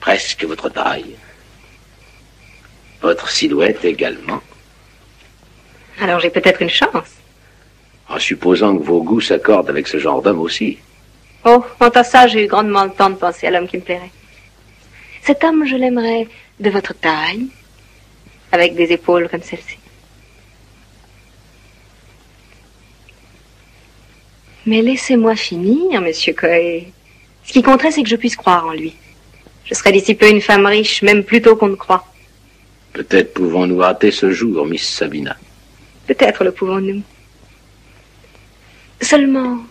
Presque votre taille. Votre silhouette également. Alors j'ai peut-être une chance. En supposant que vos goûts s'accordent avec ce genre d'homme aussi. Oh, quant à ça, j'ai eu grandement le temps de penser à l'homme qui me plairait. Cet homme, je l'aimerais de votre taille, avec des épaules comme celle-ci. Mais laissez-moi finir, monsieur Coy. Ce qui compterait, c'est que je puisse croire en lui. Je serais d'ici peu une femme riche, même plus tôt qu'on ne croit. Peut-être pouvons-nous hâter ce jour, Miss Sabina. Peut-être le pouvons-nous. Seulement,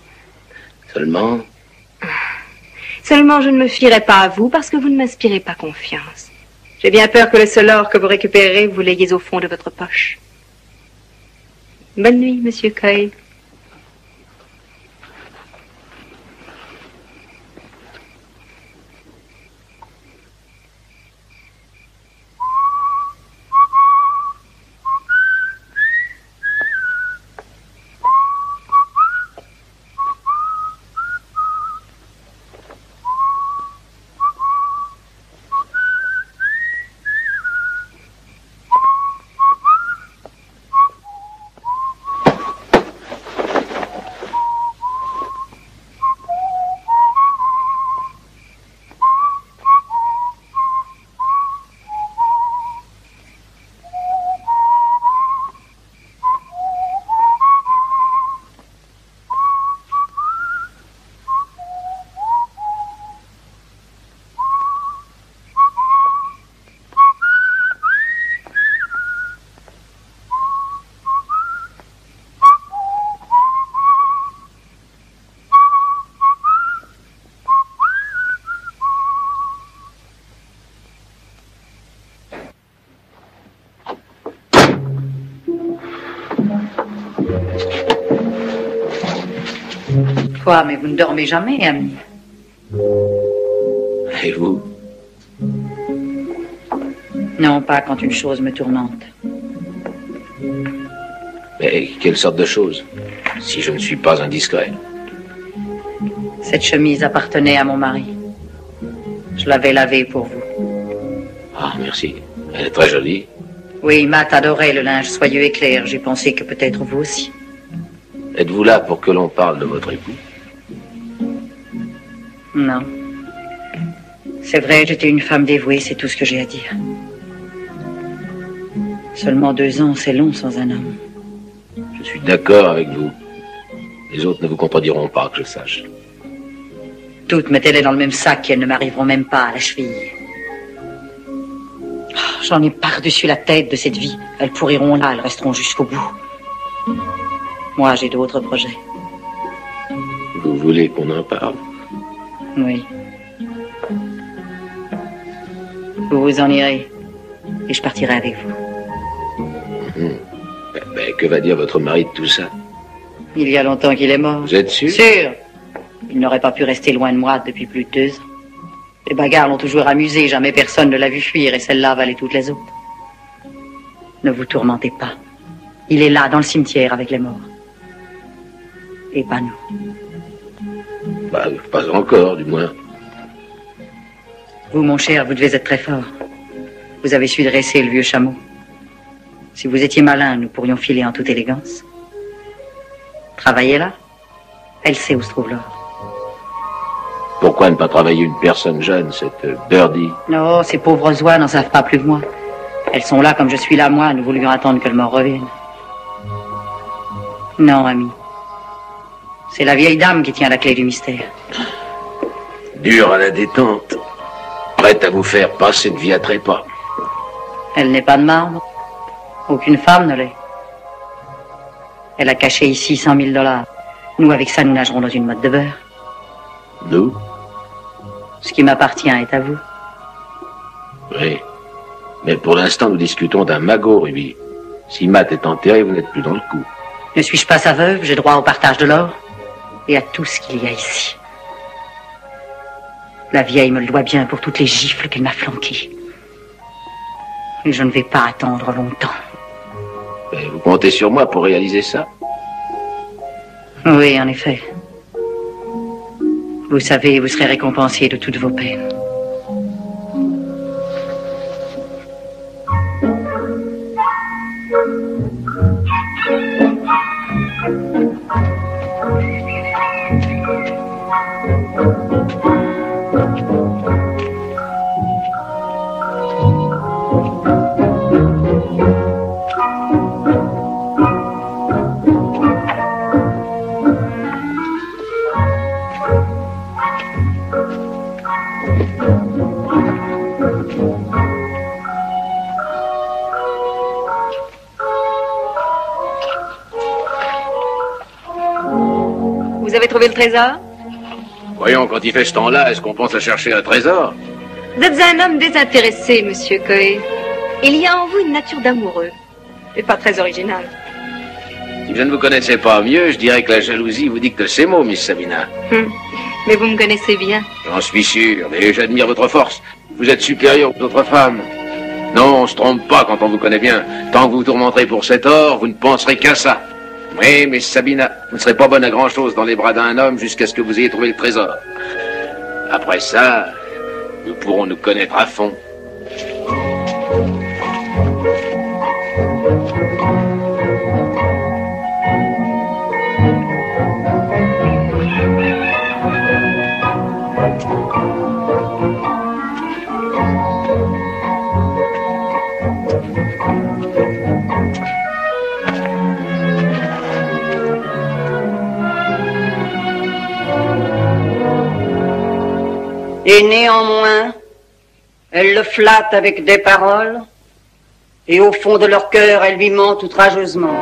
je ne me fierai pas à vous parce que vous ne m'inspirez pas confiance. J'ai bien peur que le seul or que vous récupérez, vous l'ayez au fond de votre poche. Bonne nuit, monsieur Coy. Quoi, mais vous ne dormez jamais, ami? Et vous? Non, pas quand une chose me tourmente. Mais quelle sorte de chose, si je ne suis pas indiscret? Cette chemise appartenait à mon mari. Je l'avais lavée pour vous. Ah, merci. Elle est très jolie. Oui, Matt adorait le linge soyeux et clair. J'ai pensé que peut-être vous aussi. Êtes-vous là pour que l'on parle de votre époux? Non. C'est vrai, j'étais une femme dévouée, c'est tout ce que j'ai à dire. Seulement 2 ans, c'est long sans un homme. Je suis d'accord avec vous. Les autres ne vous contrediront pas, que je sache. Toutes mettez-les dans le même sac et elles ne m'arriveront même pas à la cheville. Oh, j'en ai par-dessus la tête de cette vie. Elles pourriront là, elles resteront jusqu'au bout. Moi, j'ai d'autres projets. Vous voulez qu'on en parle? Oui. Vous vous en irez et je partirai avec vous. Que va dire votre mari de tout ça? Il y a longtemps qu'il est mort. Vous êtes sûr? Sûr. Il n'aurait pas pu rester loin de moi depuis plus de 2 ans. Les bagarres l'ont toujours amusé, jamais personne ne l'a vu fuir et celle-là valait toutes les autres. Ne vous tourmentez pas. Il est là, dans le cimetière, avec les morts. Et pas nous. Bah, pas encore, du moins. Vous, mon cher, vous devez être très fort. Vous avez su dresser le vieux chameau. Si vous étiez malin, nous pourrions filer en toute élégance. Travaillez là. Elle sait où se trouve l'or. Pourquoi ne pas travailler une personne jeune, cette Birdie? Non, ces pauvres oies n'en savent pas plus que moi. Elles sont là comme je suis là, moi. Nous voulions attendre que le mort revienne. Non, ami. C'est la vieille dame qui tient la clé du mystère. Dure à la détente. Prête à vous faire passer une vie à trépas. Elle n'est pas de marbre. Aucune femme ne l'est. Elle a caché ici $100 000. Nous, avec ça, nous nagerons dans une motte de beurre. Nous? Ce qui m'appartient est à vous. Oui. Mais pour l'instant, nous discutons d'un magot, Ruby. Si Matt est enterré, vous n'êtes plus dans le coup. Ne suis-je pas sa veuve? J'ai droit au partage de l'or et à tout ce qu'il y a ici. La vieille me le doit bien pour toutes les gifles qu'elle m'a flanquées. Et je ne vais pas attendre longtemps. Mais vous comptez sur moi pour réaliser ça? Oui, en effet. Vous savez, vous serez récompensé de toutes vos peines. Vous avez trouvé le trésor? Voyons, quand il fait ce temps-là, est-ce qu'on pense à chercher un trésor? Vous êtes un homme désintéressé, monsieur Coe. Il y a en vous une nature d'amoureux. Et pas très original. Si je ne vous connaissais pas mieux, je dirais que la jalousie vous dicte ces mots, Miss Sabina. Mais vous me connaissez bien. J'en suis sûr, mais j'admire votre force. Vous êtes supérieur aux autres femmes. Non, on se trompe pas quand on vous connaît bien. Tant que vous tourmenterez pour cet or, vous ne penserez qu'à ça. Oui, Miss Sabina, vous ne serez pas bonne à grand-chose dans les bras d'un homme jusqu'à ce que vous ayez trouvé le trésor. Après ça, nous pourrons nous connaître à fond. Et néanmoins, elle le flatte avec des paroles, et au fond de leur cœur, elle lui ment outrageusement.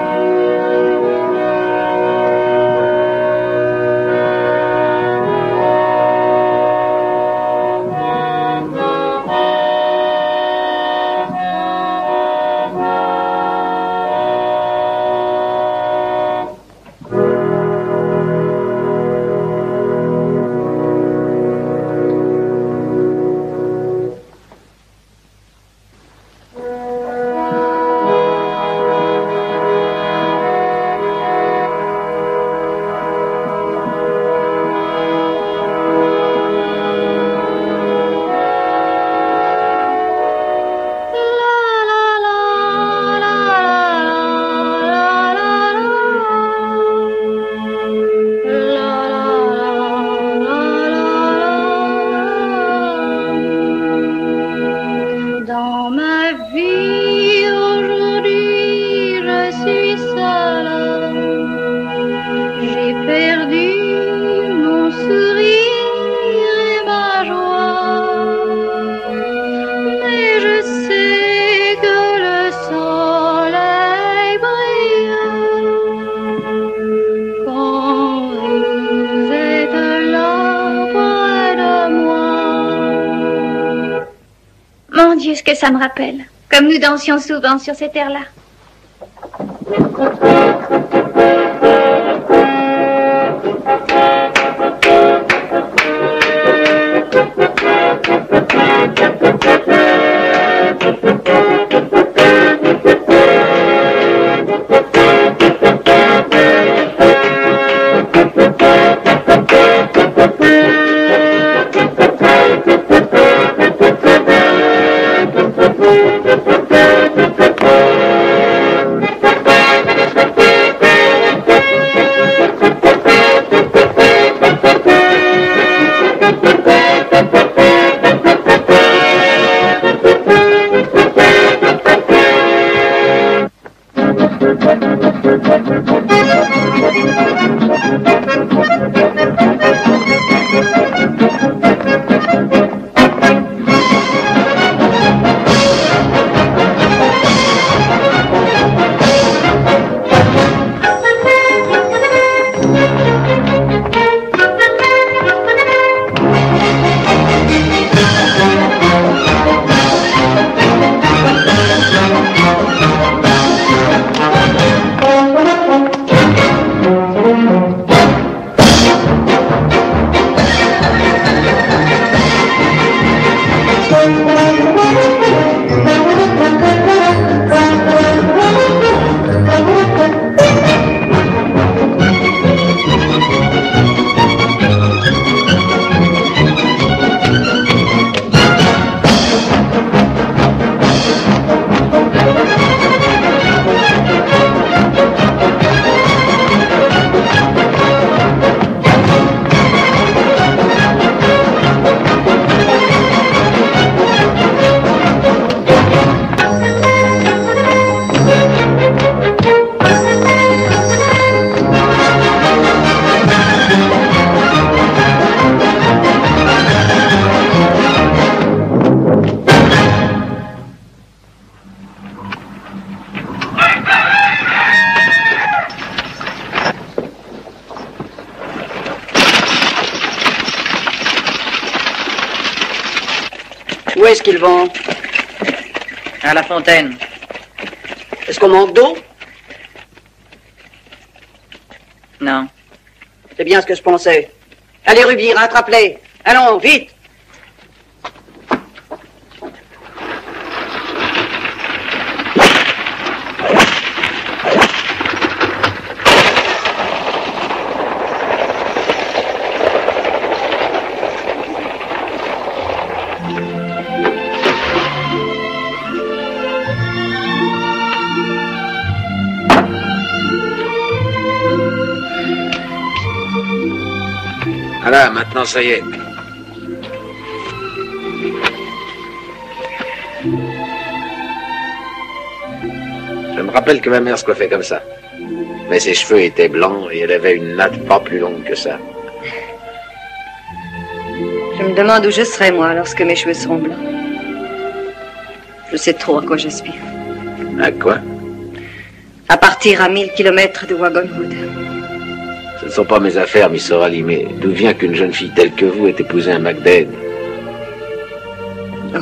Mon Dieu, ce que ça me rappelle. Comme nous dansions souvent sur cette air-là. Où est-ce qu'ils vont? À la fontaine. Est-ce qu'on manque d'eau? Non. C'est bien ce que je pensais. Allez, Ruby, rattrape-les. Allons, vite. Voilà, maintenant ça y est. Je me rappelle que ma mère se coiffait comme ça. Mais ses cheveux étaient blancs et elle avait une natte pas plus longue que ça. Je me demande où je serai, moi, lorsque mes cheveux seront blancs. Je sais trop à quoi j'aspire. À quoi? À partir à 1000 kilomètres de Wagonwood. Ce ne sont pas mes affaires, Miss O'Reilly, mais d'où vient qu'une jeune fille telle que vous ait épousé un MacDade? Oh.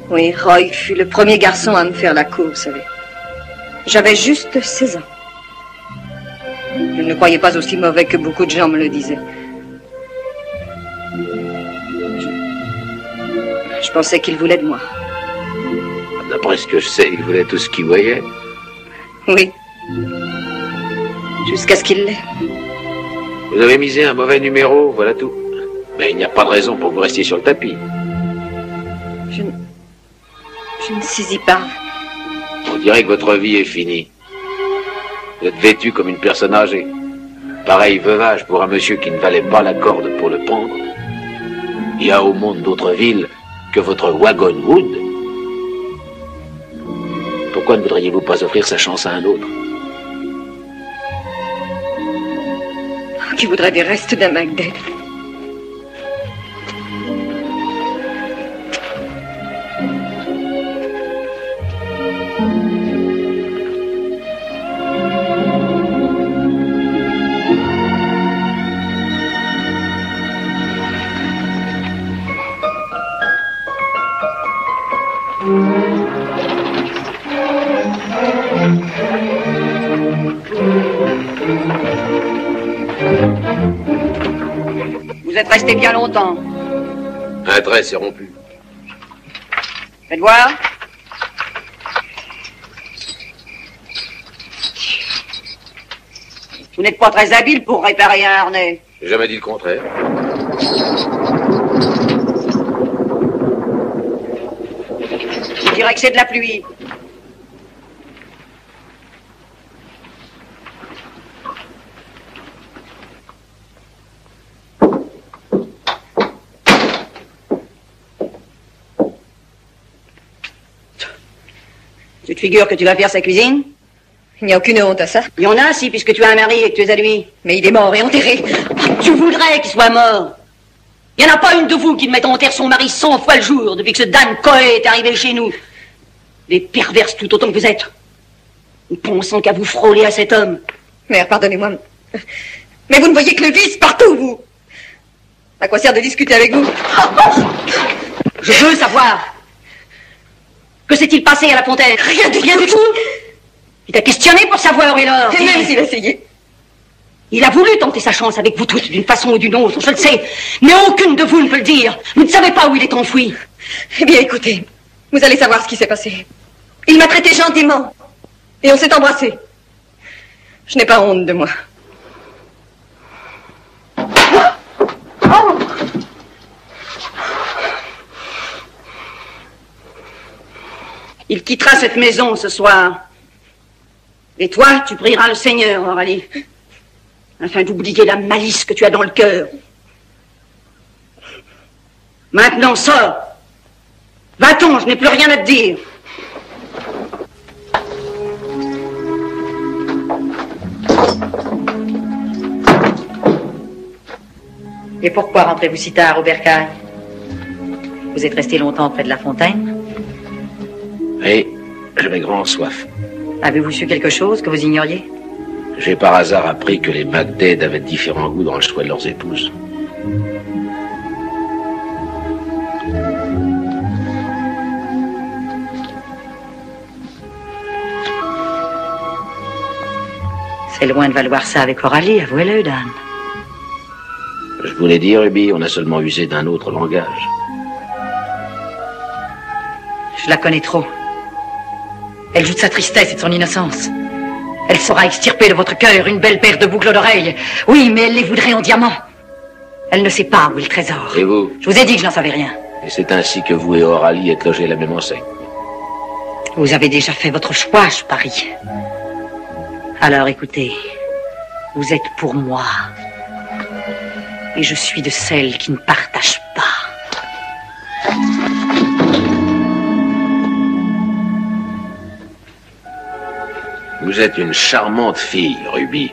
Oui, Roy fut le premier garçon à me faire la cour, vous savez. J'avais juste 16 ans. Je ne le croyais pas aussi mauvais que beaucoup de gens me le disaient. Je pensais qu'il voulait de moi. D'après ce que je sais, il voulait tout ce qu'il voyait. Oui. Jusqu'à ce qu'il l'ait. Vous avez misé un mauvais numéro, voilà tout. Mais il n'y a pas de raison pour que vous restiez sur le tapis. Je ne saisis pas. On dirait que votre vie est finie. Vous êtes vêtu comme une personne âgée. Pareil veuvage pour un monsieur qui ne valait pas la corde pour le pendre. Il y a au monde d'autres villes que votre Wagonwood. Pourquoi ne voudriez-vous pas offrir sa chance à un autre? Qui voudrait des restes d'un MacDade? Vous êtes resté bien longtemps. Un trait s'est rompu. Faites voir. Vous n'êtes pas très habile pour réparer un harnais. J'ai jamais dit le contraire. Je dirais que c'est de la pluie. Tu te figures que tu vas faire sa cuisine? Il n'y a aucune honte à ça. Il y en a, si, puisque tu as un mari et que tu es à lui. Mais il est mort et enterré. Tu voudrais qu'il soit mort. Il n'y en a pas une de vous qui ne mette en terre son mari 100 fois le jour depuis que ce Dan Coé est arrivé chez nous. Les perverses tout autant que vous êtes. Nous pensons qu'à vous frôler à cet homme. Mère, pardonnez-moi. Mais vous ne voyez que le vice partout, vous. À quoi sert de discuter avec vous? Je veux savoir. Que s'est-il passé à la fontaine? Rien du tout. Il t'a questionné pour savoir, et alors? Et même s'il a essayé. Il a voulu tenter sa chance avec vous tous d'une façon ou d'une autre, je le sais. Mais aucune de vous ne peut le dire. Vous ne savez pas où il est enfoui. Eh bien, écoutez, vous allez savoir ce qui s'est passé. Il m'a traité gentiment. Et on s'est embrassés. Je n'ai pas honte de moi. Il quittera cette maison ce soir. Et toi, tu prieras le Seigneur, Aurélie, afin d'oublier la malice que tu as dans le cœur. Maintenant, sors. Va-t'en, je n'ai plus rien à te dire. Et pourquoi rentrez-vous si tard au bercail? Vous êtes resté longtemps près de la fontaine? Oui, j'avais grand soif. Avez-vous su quelque chose que vous ignoriez? J'ai par hasard appris que les MacDade avaient différents goûts dans le choix de leurs épouses. C'est loin de valoir ça avec Aurélie, avouez-le, Dan. Je vous l'ai dit, Ruby, on a seulement usé d'un autre langage. Je la connais trop. Elle joue de sa tristesse et de son innocence. Elle saura extirper de votre cœur une belle paire de boucles d'oreilles. Oui, mais elle les voudrait en diamant. Elle ne sait pas où est le trésor. Et vous? Je vous ai dit que je n'en savais rien. Et c'est ainsi que vous et Aurélie êtes logés à la même enseigne. Vous avez déjà fait votre choix, je parie. Alors écoutez, vous êtes pour moi. Et je suis de celles qui ne partagent pas. Vous êtes une charmante fille, Ruby.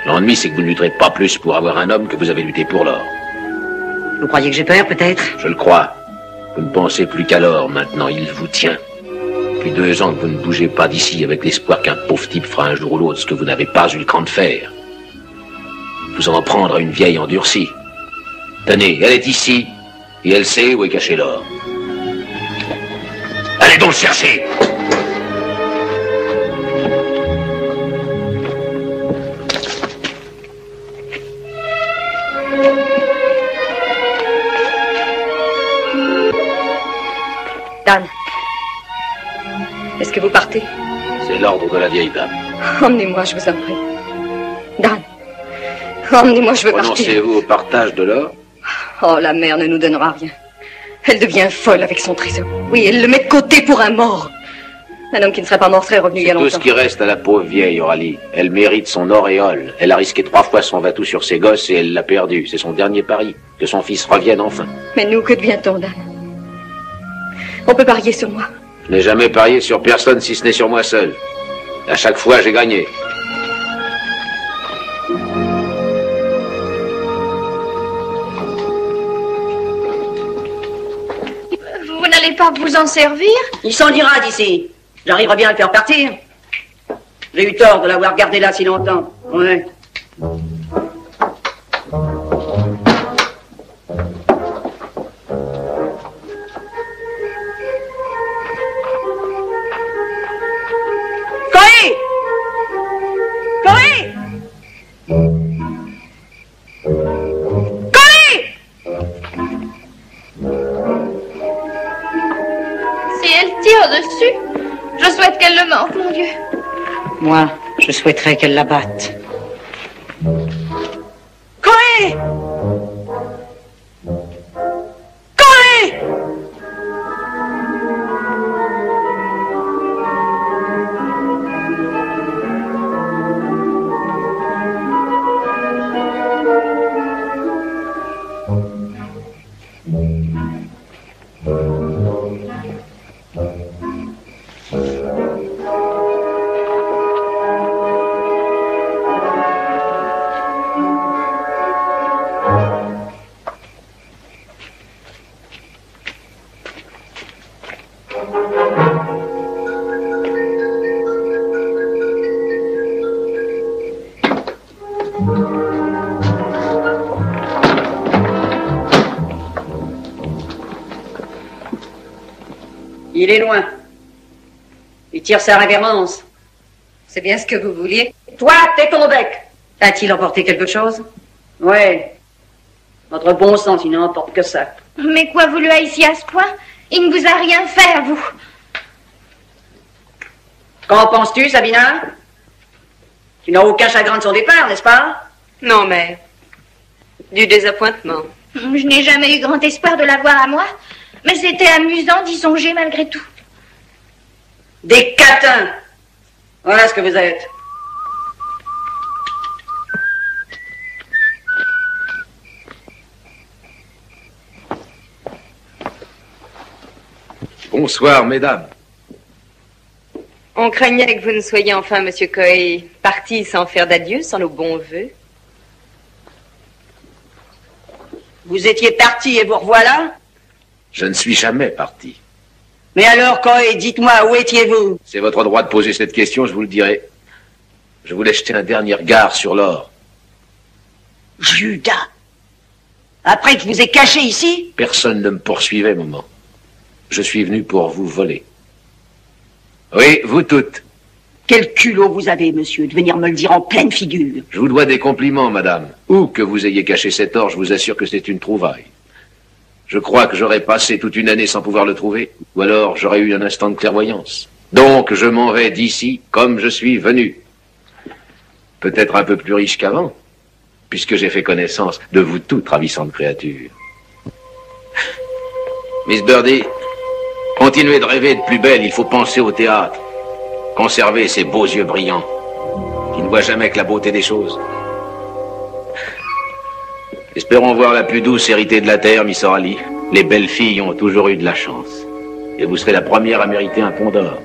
L'ennui, c'est que vous ne lutterez pas plus pour avoir un homme que vous avez lutté pour l'or. Vous croyez que j'ai peur, peut-être? Je le crois. Vous ne pensez plus qu'à l'or, maintenant, il vous tient. Depuis 2 ans que vous ne bougez pas d'ici avec l'espoir qu'un pauvre type fera un jour ou l'autre ce que vous n'avez pas eu le cran de faire. Vous en prendre à une vieille endurcie. Tenez, elle est ici, et elle sait où est caché l'or. Allez donc le chercher! Dan, est-ce que vous partez? C'est l'ordre de la vieille dame. Emmenez-moi, je vous en prie. Dan, emmenez-moi, je veux partir. Renoncez-vous au partage de l'or? Oh, la mère ne nous donnera rien. Elle devient folle avec son trésor. Oui, elle le met de côté pour un mort. Un homme qui ne serait pas mort serait revenu il y a longtemps. Tout ce qui reste à la pauvre vieille, Aurélie. Elle mérite son auréole. Elle a risqué 3 fois son va-tout sur ses gosses et elle l'a perdu. C'est son dernier pari. Que son fils revienne enfin. Mais nous, que devient-on, Dan? On peut parier sur moi. Je n'ai jamais parié sur personne si ce n'est sur moi seul. À chaque fois, j'ai gagné. Vous n'allez pas vous en servir? Il s'en ira d'ici. J'arriverai bien à le faire partir. J'ai eu tort de l'avoir gardé là si longtemps. Ouais. Dessus. Je souhaite qu'elle le manque, mon Dieu. Moi, je souhaiterais qu'elle la batte. Corée! Corée! Il est loin. Il tire sa révérence. C'est bien ce que vous vouliez. Toi, tais ton bec. A-t-il emporté quelque chose? Ouais. Votre bon sens, il n'emporte que ça. Mais quoi, vous le haïssiez à ce point? Il ne vous a rien fait, à vous. Qu'en penses-tu, Sabina? Tu n'as aucun chagrin de son départ, n'est-ce pas? Non, mère. Du désappointement. Je n'ai jamais eu grand espoir de l'avoir à moi, mais c'était amusant d'y songer malgré tout. Des catins! Voilà ce que vous êtes. Bonsoir, mesdames. On craignait que vous ne soyez enfin, monsieur Coey, parti sans faire d'adieu, sans nos bons vœux. Vous étiez parti et vous revoilà? Je ne suis jamais parti. Mais alors, Coey, dites-moi, où étiez-vous? C'est votre droit de poser cette question, je vous le dirai. Je voulais jeter un dernier regard sur l'or. Judas! Après que je vous ai caché ici? Personne ne me poursuivait, maman. Je suis venu pour vous voler. Oui, vous toutes. Quel culot vous avez, monsieur, de venir me le dire en pleine figure. Je vous dois des compliments, madame. Où que vous ayez caché cet or, je vous assure que c'est une trouvaille. Je crois que j'aurais passé toute une année sans pouvoir le trouver, ou alors j'aurais eu un instant de clairvoyance. Donc je m'en vais d'ici comme je suis venu. Peut-être un peu plus riche qu'avant, puisque j'ai fait connaissance de vous toutes, ravissantes créatures. Miss Birdie, continuez de rêver de plus belle, il faut penser au théâtre. Conserver ces beaux yeux brillants, qui ne voient jamais que la beauté des choses. Espérons voir la plus douce héritée de la terre, Miss Oralie. Les belles filles ont toujours eu de la chance. Et vous serez la première à mériter un pont d'or.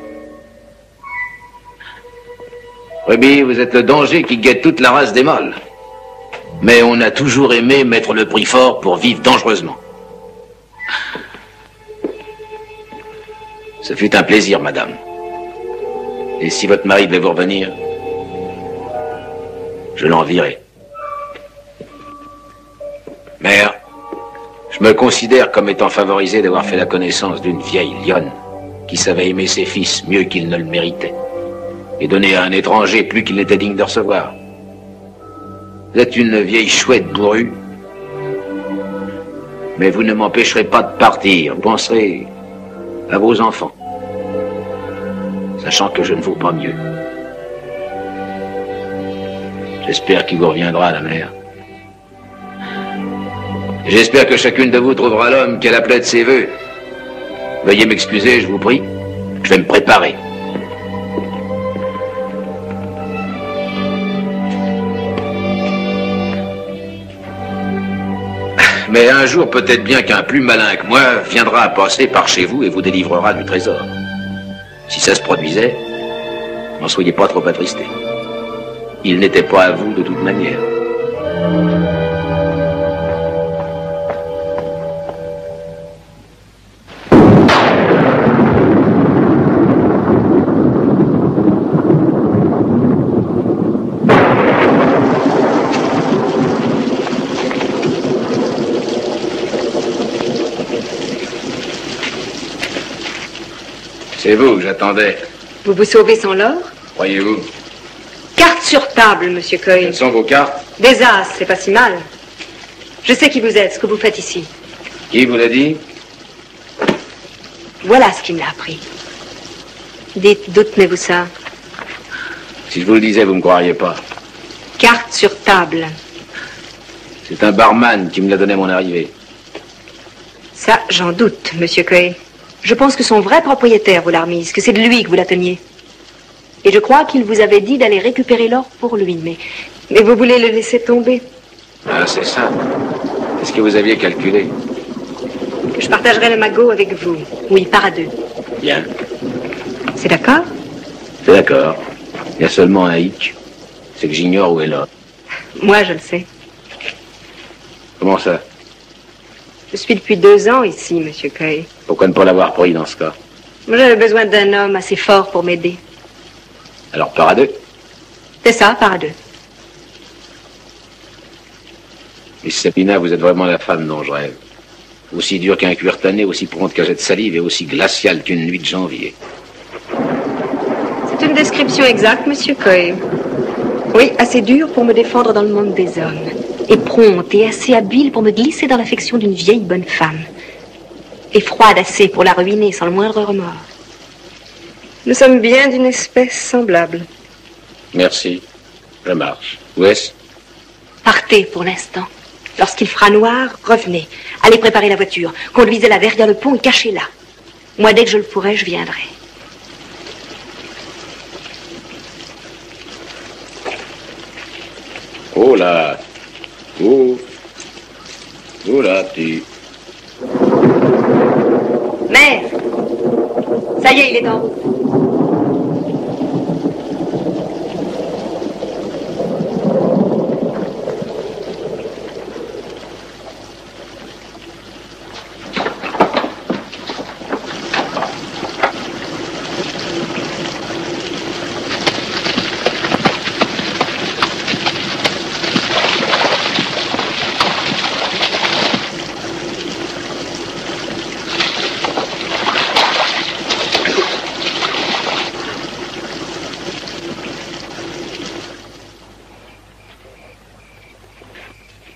Ruby, vous êtes le danger qui guette toute la race des mâles. Mais on a toujours aimé mettre le prix fort pour vivre dangereusement. Ce fut un plaisir, madame. Et si votre mari devait vous revenir, je l'envierai. Mère, je me considère comme étant favorisé d'avoir fait la connaissance d'une vieille lionne qui savait aimer ses fils mieux qu'il ne le méritait et donner à un étranger plus qu'il n'était digne de recevoir. Vous êtes une vieille chouette bourrue, mais vous ne m'empêcherez pas de partir. Vous penserez à vos enfants, sachant que je ne vaux pas mieux. J'espère qu'il vous reviendra, la mère. J'espère que chacune de vous trouvera l'homme qu'elle appelait de ses voeux. Veuillez m'excuser, je vous prie. Je vais me préparer. Mais un jour, peut-être bien qu'un plus malin que moi viendra passer par chez vous et vous délivrera du trésor. Si ça se produisait, n'en soyez pas trop attristés. Il n'était pas à vous de toute manière. C'est vous que j'attendais. Vous vous sauvez sans l'or? Croyez-vous? Carte sur table, monsieur Cohen. Quelles sont vos cartes? Des as, c'est pas si mal. Je sais qui vous êtes, ce que vous faites ici. Qui vous l'a dit? Voilà ce qui me l'a appris. Dites, d'où tenez-vous ça? Si je vous le disais, vous me croiriez pas. Carte sur table. C'est un barman qui me l'a donné à mon arrivée. Ça, j'en doute, monsieur Cohen. Je pense que son vrai propriétaire vous l'a remise, que c'est de lui que vous la teniez. Et je crois qu'il vous avait dit d'aller récupérer l'or pour lui, mais vous voulez le laisser tomber. Ah, c'est ça. Est-ce que vous aviez calculé? Je partagerai le magot avec vous. Oui, par à deux. Bien. C'est d'accord? C'est d'accord. Il y a seulement un hic. C'est que j'ignore où est l'or. Moi, je le sais. Comment ça? Je suis depuis 2 ans ici, monsieur Cohen. Pourquoi ne pas l'avoir pris dans ce cas? Moi, j'avais besoin d'un homme assez fort pour m'aider. Alors, par à deux? C'est ça, par à deux. Miss Sapina, vous êtes vraiment la femme dont je rêve. Aussi dure qu'un cuir tanné, aussi prompte qu'un jet de salive et aussi glaciale qu'une nuit de janvier. C'est une description exacte, monsieur Cohen. Oui, assez dure pour me défendre dans le monde des hommes. Et prompte et assez habile pour me glisser dans l'affection d'une vieille bonne femme. Et froide assez pour la ruiner sans le moindre remords. Nous sommes bien d'une espèce semblable. Merci. Je marche. Où est-ce? Partez pour l'instant. Lorsqu'il fera noir, revenez. Allez préparer la voiture. Conduisez-la derrière le pont et cachez-la. Moi, dès que je le pourrai, je viendrai. Oh là. Oh. Oh là, tu... Mère! Ça y est, il est en route.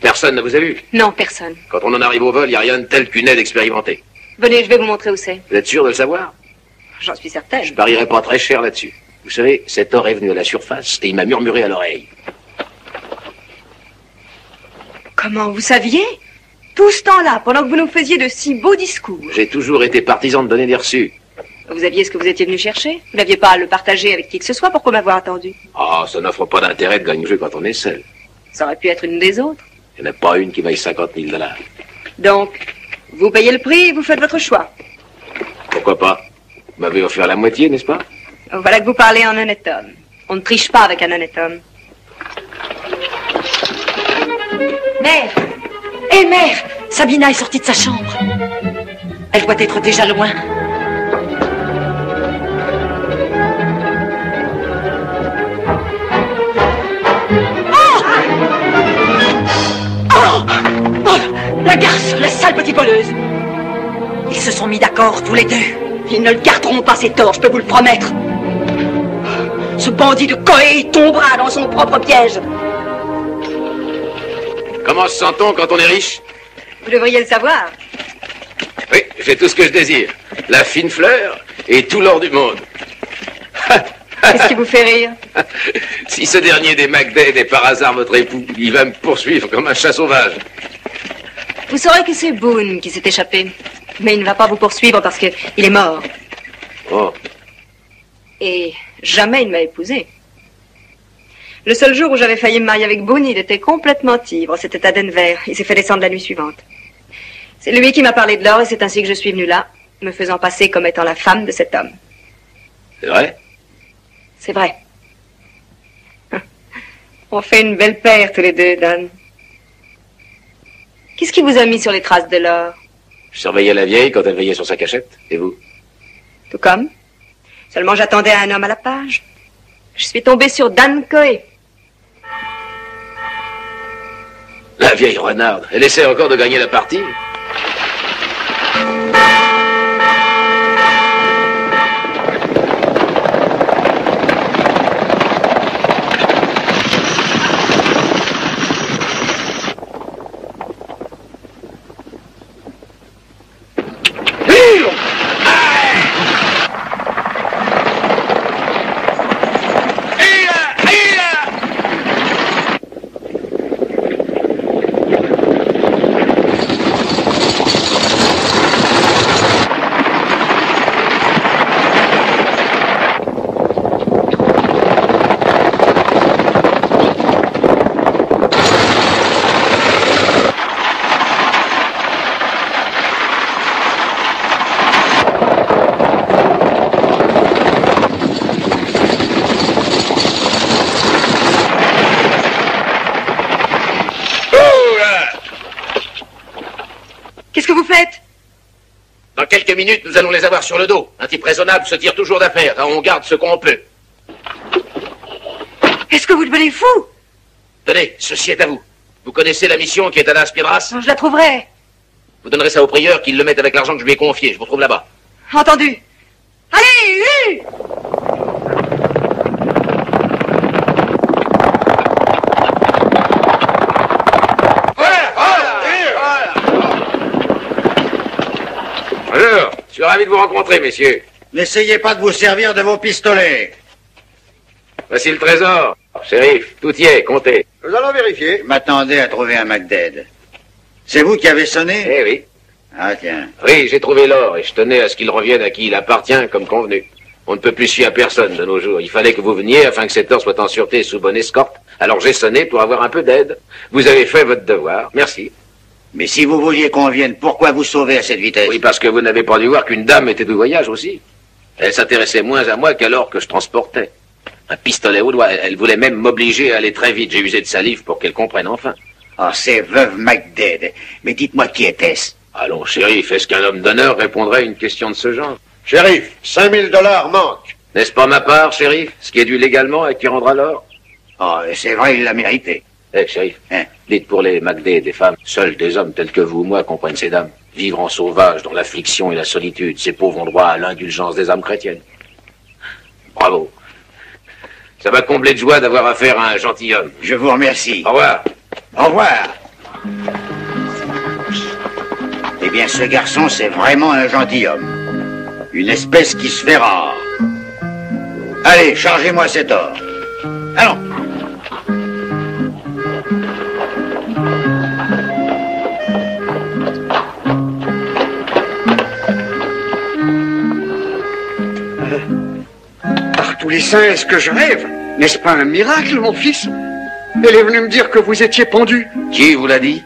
Personne ne vous a vu? Non, personne. Quand on en arrive au vol, il n'y a rien de tel qu'une aide expérimentée. Venez, je vais vous montrer où c'est. Vous êtes sûr de le savoir? J'en suis certaine. Je parierais pas très cher là-dessus. Vous savez, cet or est venu à la surface et il m'a murmuré à l'oreille. Comment vous saviez? Tout ce temps-là, pendant que vous nous faisiez de si beaux discours. J'ai toujours été partisan de donner des reçus. Vous aviez ce que vous étiez venu chercher? Vous n'aviez pas à le partager avec qui que ce soit, pourquoi m'avoir attendu? Ah, ça n'offre pas d'intérêt de gagner le jeu quand on est seul. Ça aurait pu être une des autres. Il n'y en a pas une qui vaille 50 000 $. Donc, vous payez le prix et vous faites votre choix. Pourquoi pas? Vous m'avez offert la moitié, n'est-ce pas? Voilà que vous parlez en honnête homme. On ne triche pas avec un honnête homme. Mère! Hé, mère! Sabina est sortie de sa chambre. Elle doit être déjà loin. La garce, la sale petite voleuse. Ils se sont mis d'accord, tous les deux. Ils ne le garderont pas, ses torts, je peux vous le promettre. Ce bandit de Coé tombera dans son propre piège. Comment se sent-on quand on est riche? Vous devriez le savoir. Oui, j'ai tout ce que je désire. La fine fleur et tout l'or du monde. Qu'est-ce qui vous fait rire? Si ce dernier des MacDade est par hasard votre époux, il va me poursuivre comme un chat sauvage. Vous saurez que c'est Boone qui s'est échappé. Mais il ne va pas vous poursuivre parce qu'il est mort. Oh. Et jamais il ne m'a épousée. Le seul jour où j'avais failli me marier avec Boone, il était complètement ivre. C'était à Denver. Il s'est fait descendre la nuit suivante. C'est lui qui m'a parlé de l'or et c'est ainsi que je suis venue là, me faisant passer comme étant la femme de cet homme. C'est vrai? C'est vrai. On fait une belle paire tous les deux, Don. Qu'est-ce qui vous a mis sur les traces de l'or? Je surveillais la vieille quand elle veillait sur sa cachette. Et vous? Tout comme. Seulement j'attendais un homme à la page. Je suis tombée sur Dan Coé. La vieille renarde. Elle essaie encore de gagner la partie. Qu'est-ce que vous faites? Dans quelques minutes, nous allons les avoir sur le dos. Un type raisonnable se tire toujours d'affaire. On garde ce qu'on peut. Est-ce que vous devenez fou? Tenez, ceci est à vous. Vous connaissez la mission qui est à Las Piedras? Je la trouverai. Vous donnerez ça au prieur, qu'il le mette avec l'argent que je lui ai confié. Je vous trouve là-bas. Entendu. Allez, suis ravi de vous rencontrer, messieurs. N'essayez pas de vous servir de vos pistolets. Voici le trésor. Shérif, tout y est, comptez. Nous allons vérifier. Je m'attendais à trouver un MacDead. C'est vous qui avez sonné? Eh oui. Ah, tiens. Oui, j'ai trouvé l'or et je tenais à ce qu'il revienne à qui il appartient, comme convenu. On ne peut plus se fier à personne de nos jours. Il fallait que vous veniez afin que cet or soit en sûreté et sous bonne escorte. Alors j'ai sonné pour avoir un peu d'aide. Vous avez fait votre devoir. Merci. Mais si vous vouliez qu'on vienne, pourquoi vous sauver à cette vitesse? Oui, parce que vous n'avez pas dû voir qu'une dame était de voyage aussi. Elle s'intéressait moins à moi qu'à l'or que je transportais. Un pistolet au doigt. Elle voulait même m'obliger à aller très vite. J'ai usé de salive pour qu'elle comprenne enfin. Ah, c'est veuve MacDead. Mais dites-moi qui était-ce? Allons, shérif, est-ce qu'un homme d'honneur répondrait à une question de ce genre? Shérif, 5000 $ manquent. N'est-ce pas ma part, shérif? Ce qui est dû légalement et qui rendra l'or? Ah, c'est vrai, il l'a mérité. Eh, shérif, dites pour les MacDead des femmes, seuls des hommes tels que vous ou moi comprennent ces dames. Vivre en sauvage, dans l'affliction et la solitude, ces pauvres ont droit à l'indulgence des âmes chrétiennes. Bravo. Ça m'a comblé de joie d'avoir affaire à un gentilhomme. Je vous remercie. Au revoir. Au revoir. Eh bien, ce garçon, c'est vraiment un gentilhomme. Une espèce qui se fait rare. Allez, chargez-moi cet or. Allons. Par tous les saints, est-ce que je rêve? N'est-ce pas un miracle, mon fils? Elle est venue me dire que vous étiez pendu. Qui vous l'a dit?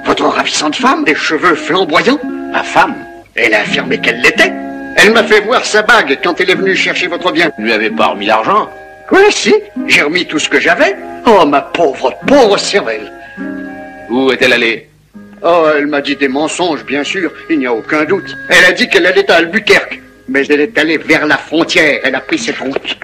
Votre ravissante femme, des cheveux flamboyants. Ma femme? Elle a affirmé qu'elle l'était. Elle m'a fait voir sa bague quand elle est venue chercher votre bien. Vous lui avez pas remis l'argent? Oui, si. J'ai remis tout ce que j'avais. Oh, ma pauvre cervelle. Où est-elle allée? Oh, elle m'a dit des mensonges, bien sûr. Il n'y a aucun doute. Elle a dit qu'elle allait à Albuquerque. Mais elle est allée vers la frontière. Elle a pris cette route.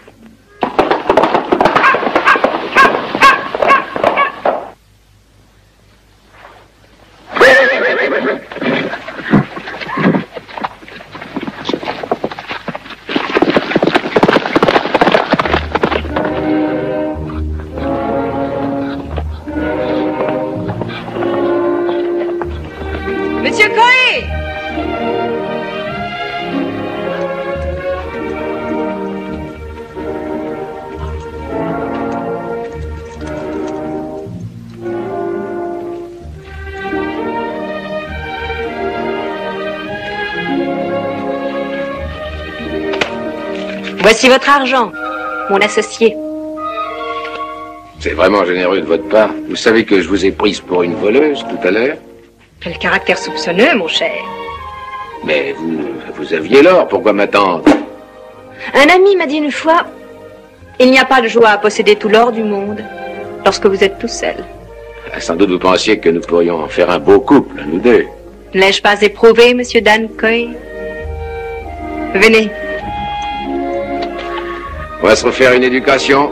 Monsieur Coé! Voici votre argent, mon associé. C'est vraiment généreux de votre part. Vous savez que je vous ai prise pour une voleuse tout à l'heure. Quel caractère soupçonneux, mon cher. Mais vous aviez l'or, pourquoi m'attendre? Un ami m'a dit une fois, il n'y a pas de joie à posséder tout l'or du monde lorsque vous êtes tout seul. Sans doute vous pensiez que nous pourrions en faire un beau couple, nous deux. Ne l'ai-je pas éprouvé, monsieur Dan Coy? Venez. On va se refaire une éducation.